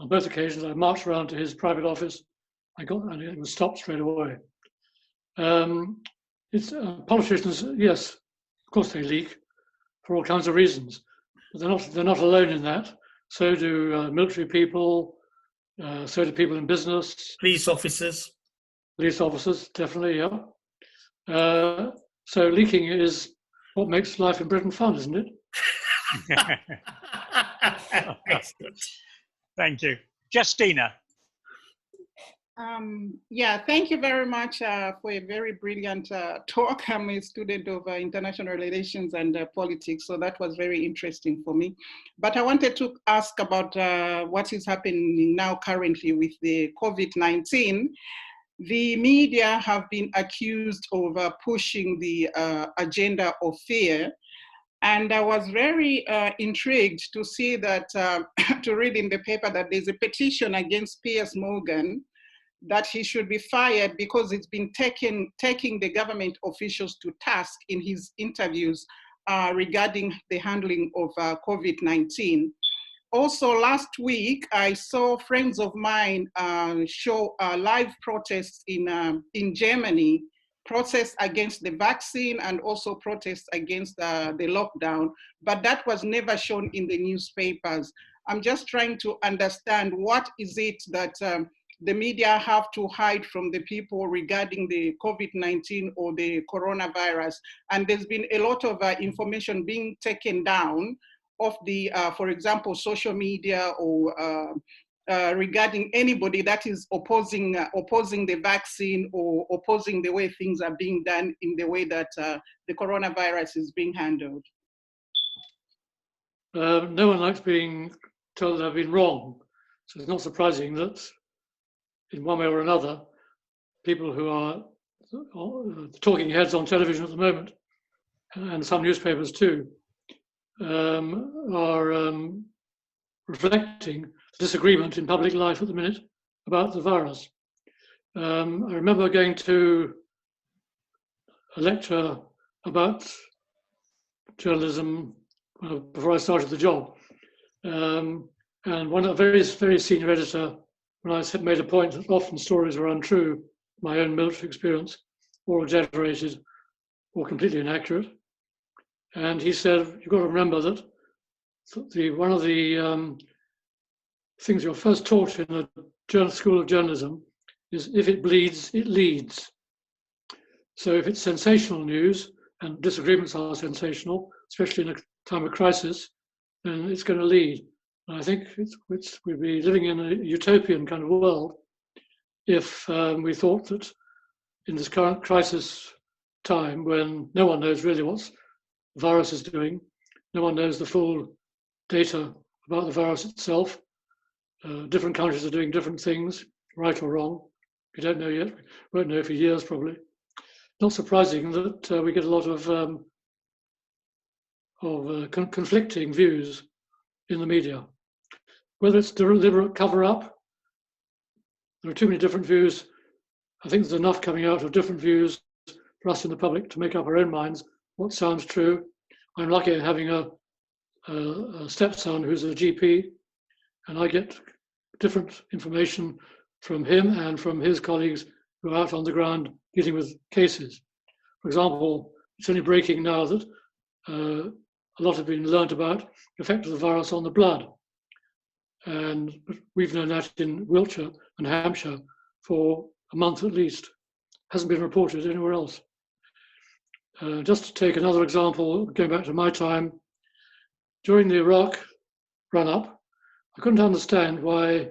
On both occasions, I marched around to his private office. And it was stopped straight away. Politicians, yes, of course they leak for all kinds of reasons, but they're not alone in that. So do military people. So do people in business. Police officers. Police officers, definitely, yeah. So leaking is what makes life in Britain fun, isn't it? Excellent. Thank you. Justina. Yeah, thank you very much for a very brilliant talk. I'm a student of international relations and politics, so that was very interesting for me. But I wanted to ask about what is happening now currently with the COVID-19. The media have been accused of pushing the agenda of fear. And I was very intrigued to see that, to read in the paper that there's a petition against Piers Morgan that he should be fired because it's been taking the government officials to task in his interviews regarding the handling of COVID-19. Also last week, I saw friends of mine show live protests in Germany, protests against the vaccine and also protests against the lockdown, but that was never shown in the newspapers. I'm just trying to understand what is it that the media have to hide from the people regarding the COVID-19 or the coronavirus. And there's been a lot of information being taken down of the, for example, social media or regarding anybody that is opposing the vaccine or opposing the way things are being done in the way that the coronavirus is being handled. No one likes being told they've been wrong. So it's not surprising that in one way or another, people who are talking heads on television at the moment, and some newspapers too, are reflecting disagreement in public life at the minute about the virus. I remember going to a lecture about journalism before I started the job, and a very, very senior editor, when I made a point that often stories were untrue, my own military experience, or exaggerated, or completely inaccurate. And he said, you've got to remember that one of the things you're first taught in a school of journalism is if it bleeds, it leads. So if it's sensational news, and disagreements are sensational, especially in a time of crisis, then it's going to lead. And I think we'd be living in a utopian kind of world if we thought that in this current crisis time, when no one knows really what the virus is doing, no one knows the full data about the virus itself, different countries are doing different things, right or wrong. We don't know yet. We won't know for years probably. Not surprising that we get a lot of conflicting views in the media. Whether it's deliberate cover-up, there are too many different views. I think there's enough coming out of different views for us in the public to make up our own minds what sounds true. I'm lucky having a stepson who's a GP, and I get different information from him and from his colleagues who are out on the ground dealing with cases. For example, it's only breaking now that a lot have been learnt about the effect of the virus on the blood. And we've known that in Wiltshire and Hampshire for a month at least. Hasn't been reported anywhere else. Just to take another example, going back to my time, during the Iraq run-up, I couldn't understand why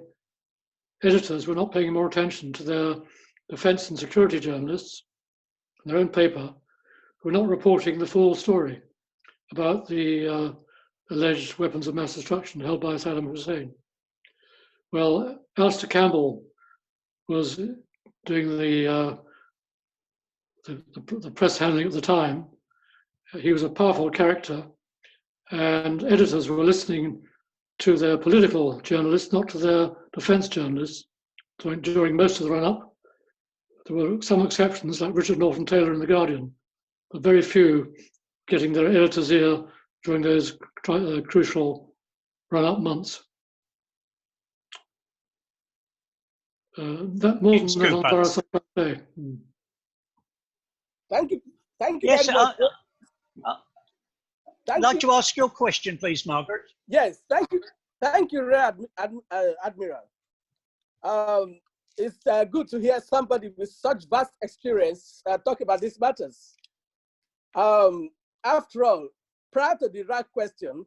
editors were not paying more attention to their defence and security journalists in their own paper who were not reporting the full story about the alleged weapons of mass destruction held by Saddam Hussein. Well, Alistair Campbell was doing the press handling at the time. He was a powerful character, and editors were listening to their political journalists, not to their defence journalists, during most of the run-up. There were some exceptions, like Richard Norton Taylor in The Guardian, but very few getting their editor's ear during those crucial run-up months. That more than that on virus, I can't say. Thank you. Thank you. Yes, very much. I'd like to ask your question, please, Margaret. Yes, thank you. Thank you, Rear Admiral. It's good to hear somebody with such vast experience talk about these matters. After all, prior to the Iraq question,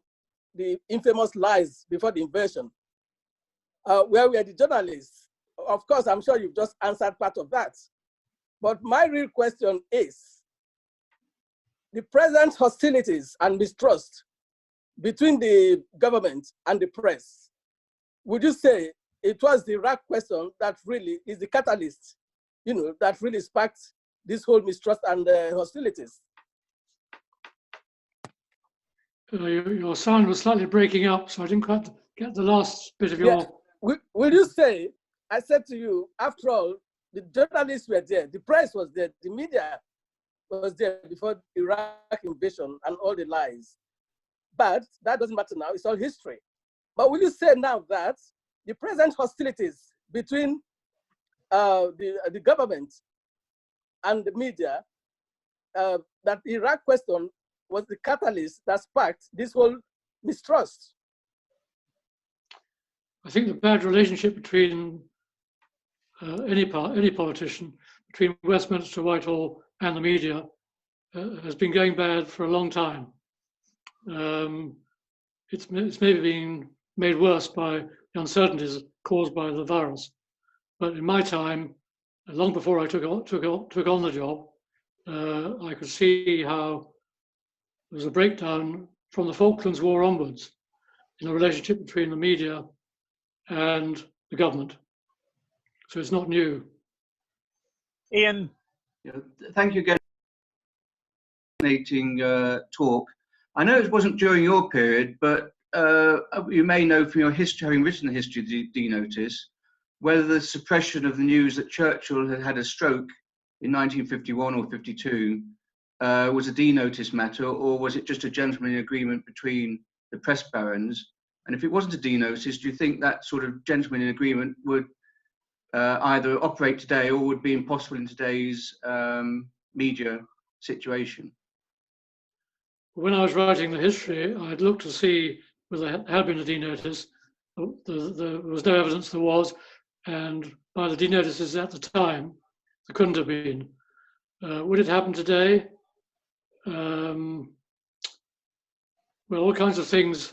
the infamous lies before the invasion, where we are the journalists, of course, I'm sure you've just answered part of that. But my real question is, the present hostilities and mistrust between the government and the press, would you say it was the Iraq question that really is the catalyst, that really sparked this whole mistrust and hostilities? Your sound was slightly breaking up, so I didn't quite get the last bit of your... Yeah. Will you say, I said to you, after all, the journalists were there, the press was there, the media was there before the Iraq invasion and all the lies. But that doesn't matter now, it's all history. But will you say now that the present hostilities between the government and the media, that the Iraq question was the catalyst that sparked this whole mistrust? I think the bad relationship between any politician, between Westminster, Whitehall, and the media, has been going bad for a long time. It's maybe been made worse by the uncertainties caused by the virus. But in my time, long before I took on the job, I could see how there was a breakdown from the Falklands War onwards in the relationship between the media and the government. So it's not new. Ian. Thank you again for the fascinating talk. I know it wasn't during your period, but you may know from your history, having written the history of the D-Notice, whether the suppression of the news that Churchill had had a stroke in 1951 or 52 was a D-Notice matter, or was it just a gentlemanly agreement between the press barons? And if it wasn't a D-Notice, do you think that sort of gentlemanly agreement would either operate today or would be impossible in today's media situation? When I was writing the history, I'd looked to see whether there had been a D-Notice. There was no evidence there was, and by the D-Notices at the time, there couldn't have been. Would it happen today? Well, all kinds of things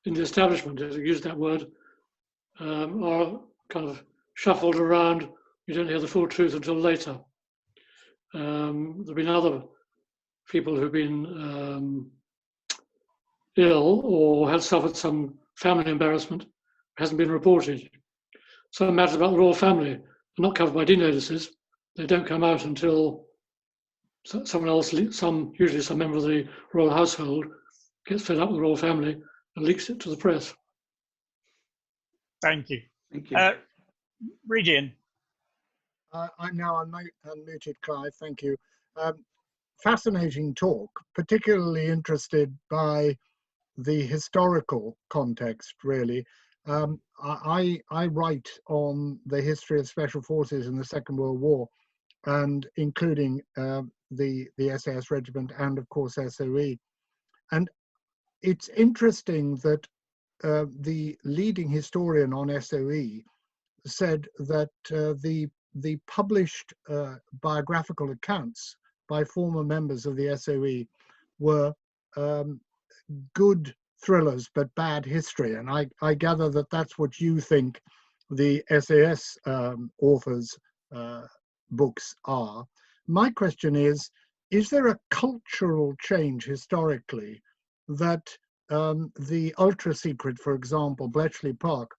in the establishment, as I use that word, are kind of shuffled around. You don't hear the full truth until later. There have been other people who've been ill or had suffered some family embarrassment, hasn't been reported. Some matters about the royal family are not covered by D-Notices. They don't come out until someone else, usually some member of the royal household, gets fed up with the royal family and leaks it to the press. Thank you. Thank you. Regin. I'm now unmuted, Clive. Thank you. Fascinating talk, particularly interested by the historical context, really. I write on the history of special forces in the Second World War, and including the SAS regiment and of course SOE. And it's interesting that the leading historian on SOE said that the published biographical accounts by former members of the SOE were good thrillers but bad history, and I gather that that's what you think the SAS authors' books are. My question is there a cultural change historically that the ultra secret, for example, Bletchley Park,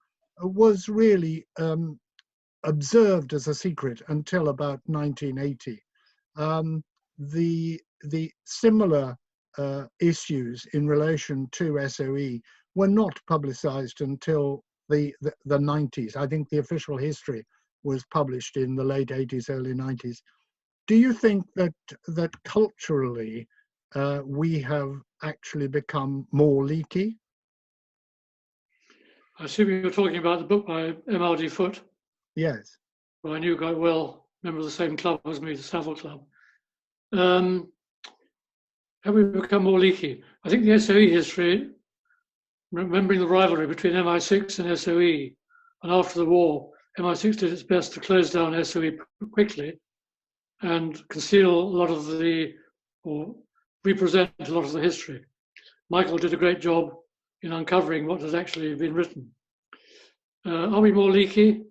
was really observed as a secret until about 1980? The similar issues in relation to SOE were not publicized until the 90s. I think the official history was published in the late 80s, early 90s. Do you think that culturally we have actually become more leaky? I assume you're talking about the book by M.R.D. Foote. Yes. Who I knew quite well, member of the same club as me, the Savile Club. Have we become more leaky? I think the SOE history, remembering the rivalry between MI6 and SOE, and after the war, MI6 did its best to close down SOE quickly and conceal a lot of the, or represent a lot of the history. Michael did a great job in uncovering what has actually been written. Are we more leaky?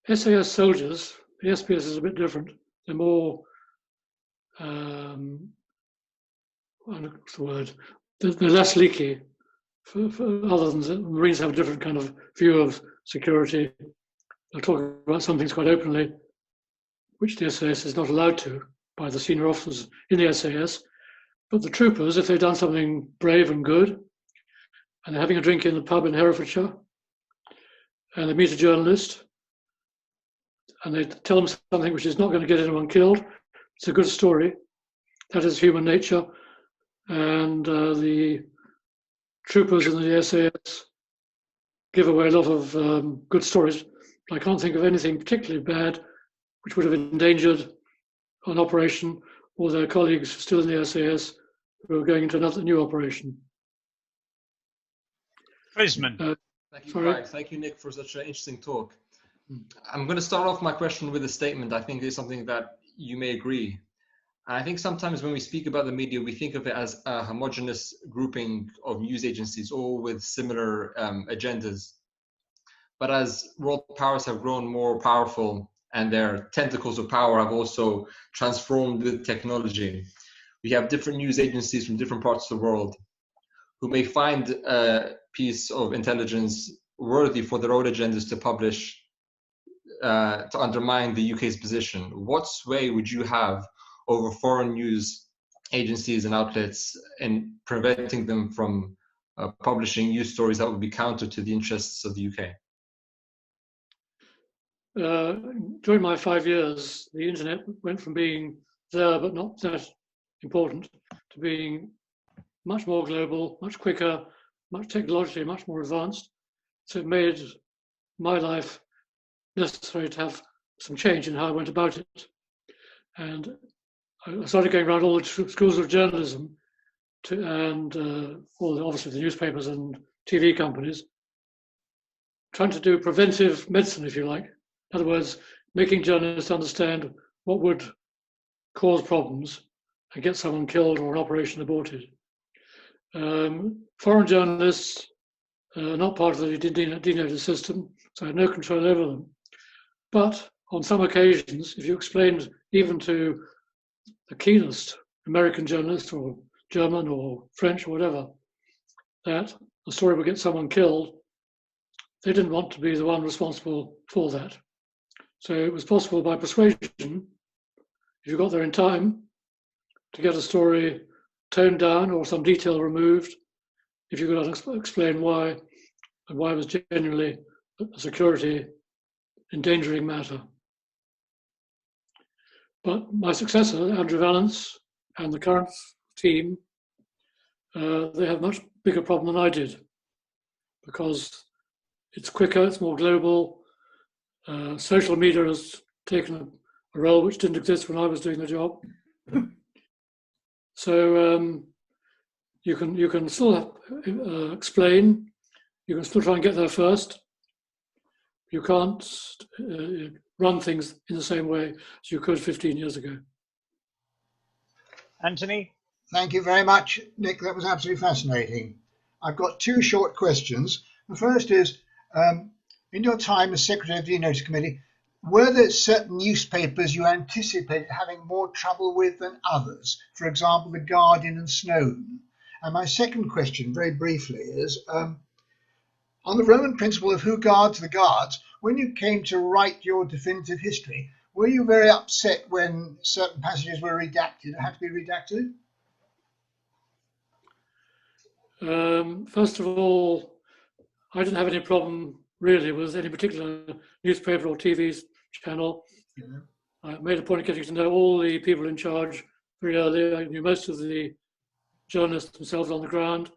SAS soldiers, the SPS is a bit different. They're more, what's the word? They're less leaky, other than the Marines have a different kind of view of security. They'll talk about some things quite openly, which the SAS is not allowed to by the senior officers in the SAS. But the troopers, if they've done something brave and good, and they're having a drink in the pub in Herefordshire, and they meet a journalist, and they tell them something which is not going to get anyone killed, it's a good story. That is human nature. And the troopers in the SAS give away a lot of good stories. I can't think of anything particularly bad which would have endangered an operation or their colleagues still in the SAS who are going into another new operation. Frisman. Thank you, Craig. Thank you, Nick, for such an interesting talk. I'm going to start off my question with a statement. I think it's something that you may agree. I think sometimes when we speak about the media, we think of it as a homogenous grouping of news agencies, all with similar agendas. But as world powers have grown more powerful and their tentacles of power have also transformed with technology, we have different news agencies from different parts of the world who may find a piece of intelligence worthy for their own agendas to publish to undermine the UK's position. What sway would you have over foreign news agencies and outlets in preventing them from publishing news stories that would be counter to the interests of the UK? During my 5 years, the internet went from being there but not that important to being much more global, much quicker, much technologically, much more advanced. So it made my life necessary to have some change in how I went about it. And I started going around all the schools of journalism and obviously the newspapers and TV companies, trying to do preventive medicine, if you like. In other words, making journalists understand what would cause problems and get someone killed or an operation aborted. Foreign journalists are not part of the denoted system, so I had no control over them. But on some occasions, if you explained even to the keenest American journalist or German or French or whatever, that the story would get someone killed, they didn't want to be the one responsible for that. So it was possible by persuasion, if you got there in time, to get a story toned down or some detail removed, if you could explain why, and why it was genuinely a security endangering matter. But my successor, Andrew Vallance, and the current team, they have a much bigger problem than I did, because it's quicker, it's more global. Social media has taken a role which didn't exist when I was doing the job. So you can still explain, you can still try and get there first. You can't run things in the same way as you could 15 years ago. Anthony? Thank you very much, Nick. That was absolutely fascinating. I've got two short questions. The first is, in your time as Secretary of the Notice Committee, were there certain newspapers you anticipated having more trouble with than others? For example, The Guardian and Snowden. And my second question, very briefly, is on the Roman principle of who guards the guards, when you came to write your definitive history, were you very upset when certain passages were redacted, had to be redacted? First of all, I didn't have any problem really with any particular newspaper or TV channel. Yeah. I made a point of getting to know all the people in charge very early. I knew most of the journalists themselves on the ground,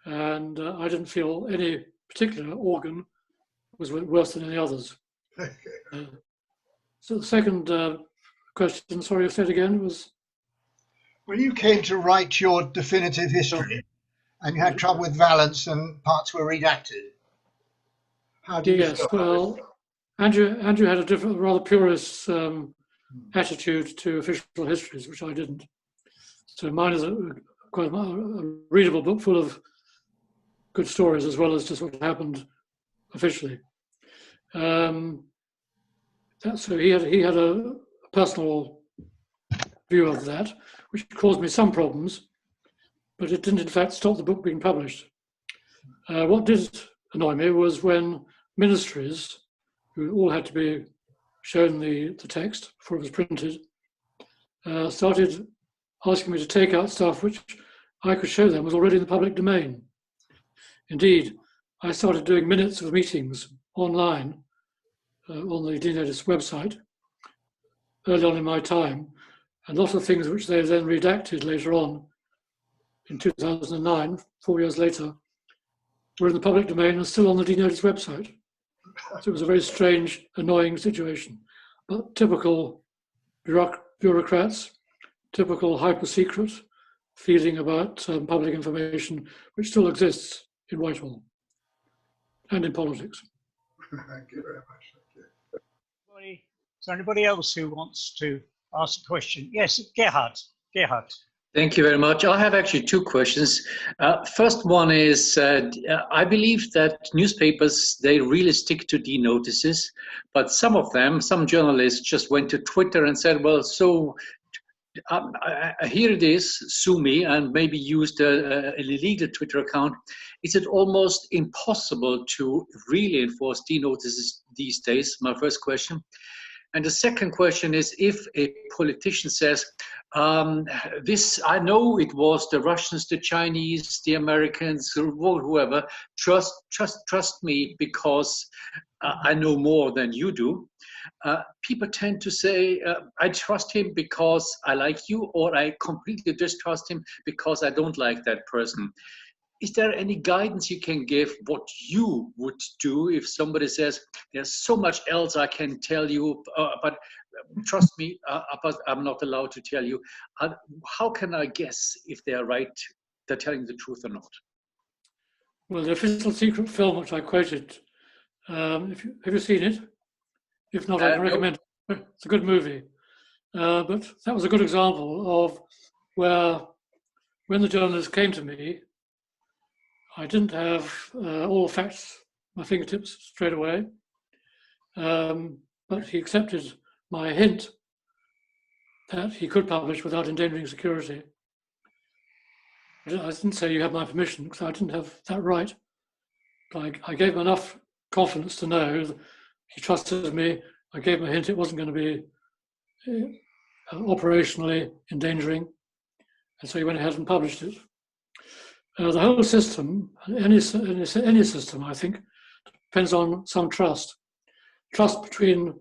and I didn't feel any particular organ was worse than any others. So the second question, sorry, you said again, was? When you came to write your definitive history and you had trouble with Valence and parts were redacted, how did you feel? Well, Andrew had a different, rather purist attitude to official histories, which I didn't. So mine is quite a readable book full of good stories as well as just what happened officially. So he had a personal view of that, which caused me some problems, but it didn't in fact stop the book being published. What did annoy me was when ministries, who all had to be shown the text before it was printed, started asking me to take out stuff which I could show them was already in the public domain. Indeed, I started doing minutes of meetings online on the DNOTIS website early on in my time, and lots of things which they then redacted later on in 2009, 4 years later, were in the public domain and still on the DNOTIS website. So it was a very strange, annoying situation. But typical bureaucrats, typical hyper-secret feeling about public information, which still exists in Whitehall and in politics. Thank you very much. Is there anybody else who wants to ask a question? Yes, Gerhard. Thank you very much. I have actually two questions. First one is, I believe that newspapers, they really stick to D-notices, but some of them, some journalists just went to Twitter and said, well, so here it is, sue me, and maybe used an illegal Twitter account. Is it almost impossible to really enforce D-notices these days? My first question. And the second question is, if a politician says, this, I know it was the Russians, the Chinese, the Americans, whoever, trust me because I know more than you do. People tend to say, I trust him because I like you, or I completely distrust him because I don't like that person. Is there any guidance you can give what you would do if somebody says, there's so much else I can tell you, but trust me, but I'm not allowed to tell you. How can I guess if they're right, they're telling the truth or not? Well, the Official Secret film, which I quoted, have you seen it? If not, I can recommend it. It's a good movie. But that was a good example of where, when the journalist came to me, I didn't have all the facts at my fingertips straight away, but he accepted my hint that he could publish without endangering security. I didn't say you have my permission because I didn't have that right. But I gave him enough confidence to know that he trusted me. I gave him a hint it wasn't going to be operationally endangering, and so he went ahead and published it. The whole system, any system, I think, depends on some trust. Trust between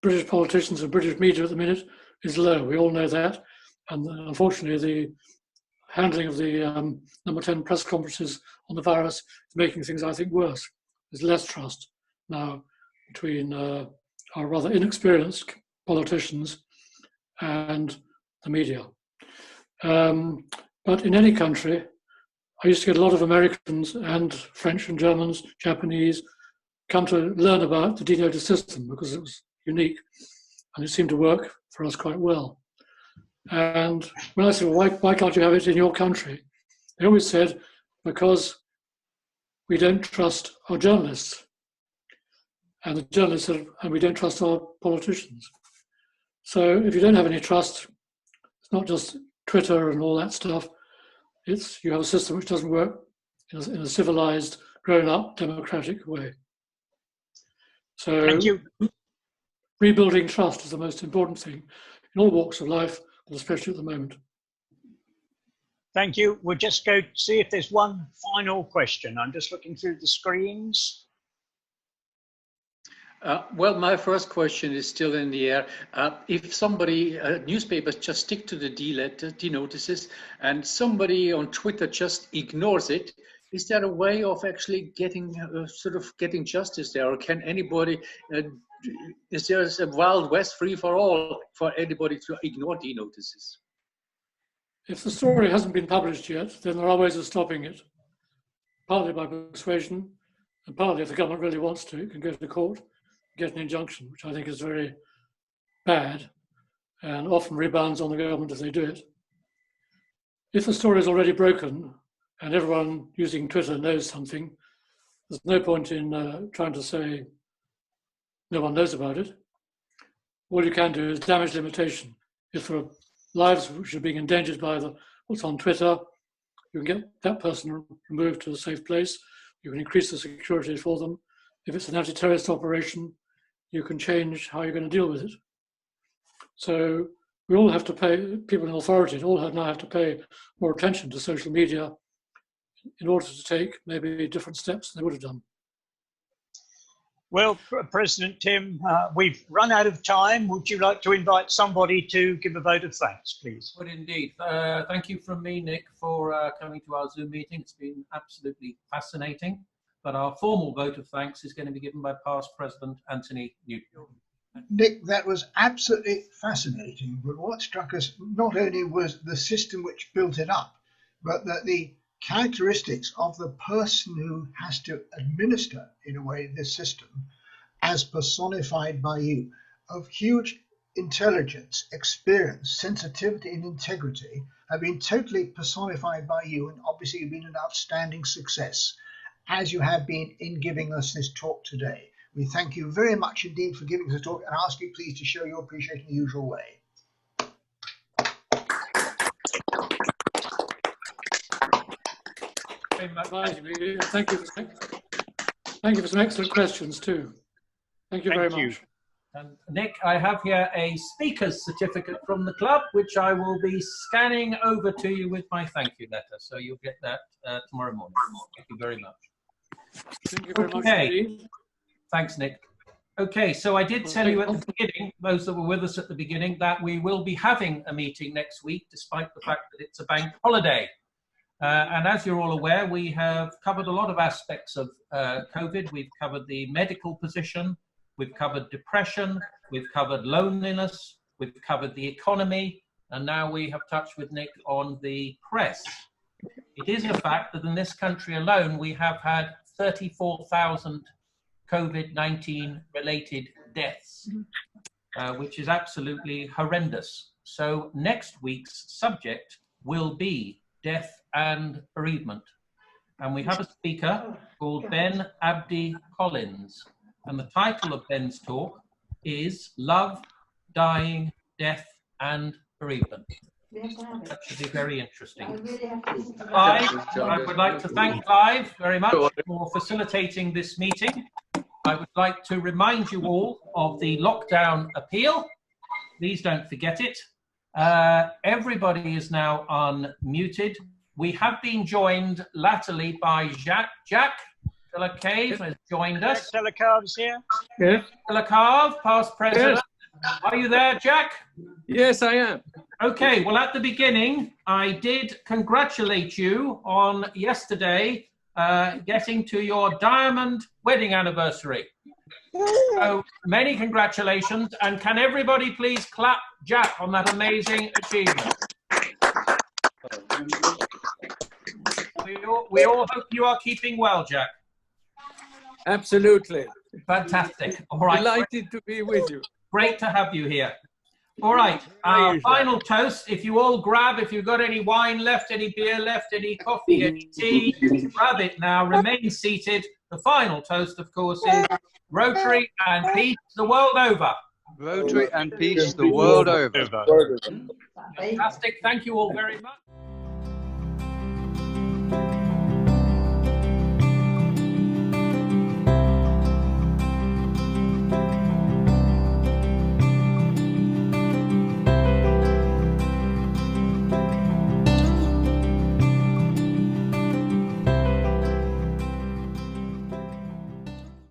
British politicians and British media at the minute is low. We all know that. And unfortunately, the handling of the number 10 press conferences on the virus is making things, I think, worse. there's less trust now between our rather inexperienced politicians and the media. But in any country, I used to get a lot of Americans and French and Germans, Japanese, come to learn about the denoted system because it was unique and it seemed to work for us quite well. And when I said, well, why can't you have it in your country? They always said, because we don't trust our journalists. And the journalists said, and we don't trust our politicians. So if you don't have any trust, it's not just Twitter and all that stuff. It's you have a system which doesn't work in a civilized, grown-up, democratic way. So thank you. Rebuilding trust is the most important thing in all walks of life, but especially at the moment. Thank you. We'll just go see if there's one final question. I'm just looking through the screens. Well, my first question is still in the air. If somebody, newspapers just stick to the D notices, and somebody on Twitter just ignores it, is there a way of actually getting getting justice there, or can anybody? Is there a Wild West free for all for anybody to ignore D notices? If the story hasn't been published yet, then there are ways of stopping it. Partly by persuasion, and partly if the government really wants to, it can go to court, get an injunction, which I think is very bad and often rebounds on the government if they do it. If the story is already broken and everyone using Twitter knows something, there's no point in trying to say no one knows about it. All you can do is damage limitation. If there are lives which are being endangered by what's on Twitter, you can get that person removed to a safe place. You can increase the security for them. If it's an anti-terrorist operation, you can change how you're going to deal with it. So we all have to pay, people in authority all now have to pay more attention to social media in order to take maybe different steps than they would have done. Well, President Tim, we've run out of time. Would you like to invite somebody to give a vote of thanks, please? Would indeed. Thank you from me, Nick, for coming to our Zoom meeting. It's been absolutely fascinating. But our formal vote of thanks is going to be given by past President Anthony Newton. Nick, that was absolutely fascinating. But what struck us not only was the system which built it up, but that the characteristics of the person who has to administer, in a way, this system, as personified by you, of huge intelligence, experience, sensitivity, and integrity, have been totally personified by you, and obviously you've been an outstanding success, as you have been in giving us this talk today. We thank you very much indeed for giving us a talk, and ask you please to show your appreciation in the usual way. Thank you for some excellent questions too. Thank you very much. And Nick, I have here a speaker's certificate from the club, which I will be scanning over to you with my thank you letter. So you'll get that tomorrow morning. Thank you very much. Thank you very much indeed. Thanks, Nick. Okay, so I did tell you at the beginning, those that were with us at the beginning, that we will be having a meeting next week, despite the fact that it's a bank holiday. And as you're all aware, we have covered a lot of aspects of COVID. We've covered the medical position, we've covered depression, we've covered loneliness, we've covered the economy, and now we have touched with Nick on the press. It is a fact that in this country alone, we have had 34,000 COVID-19 related deaths, which is absolutely horrendous. So next week's subject will be death and bereavement. And we have a speaker called Ben Abdi Collins. And the title of Ben's talk is Love, Dying, Death and Bereavement. That should be very interesting. Clive, I would like to thank Clive very much for facilitating this meeting. I would like to remind you all of the lockdown appeal. Please don't forget it. Everybody is now unmuted. We have been joined latterly by Jack Delacave has joined us. Jack Delacave is here. Yes. Delacave, past president. Yes. Are you there, Jack? Yes, I am. Okay, well, at the beginning, I did congratulate you on yesterday getting to your diamond wedding anniversary. So many congratulations, and can everybody please clap Jack on that amazing achievement. We all hope you are keeping well, Jack. Absolutely. Fantastic. All right. Delighted to be with you. Great to have you here. All right, final toast. If you all grab, if you've got any wine left, any beer left, any coffee, any tea, grab it now. Remain seated. The final toast, of course, is Rotary and peace the world over. Rotary and peace the world over. Fantastic. Thank you all very much.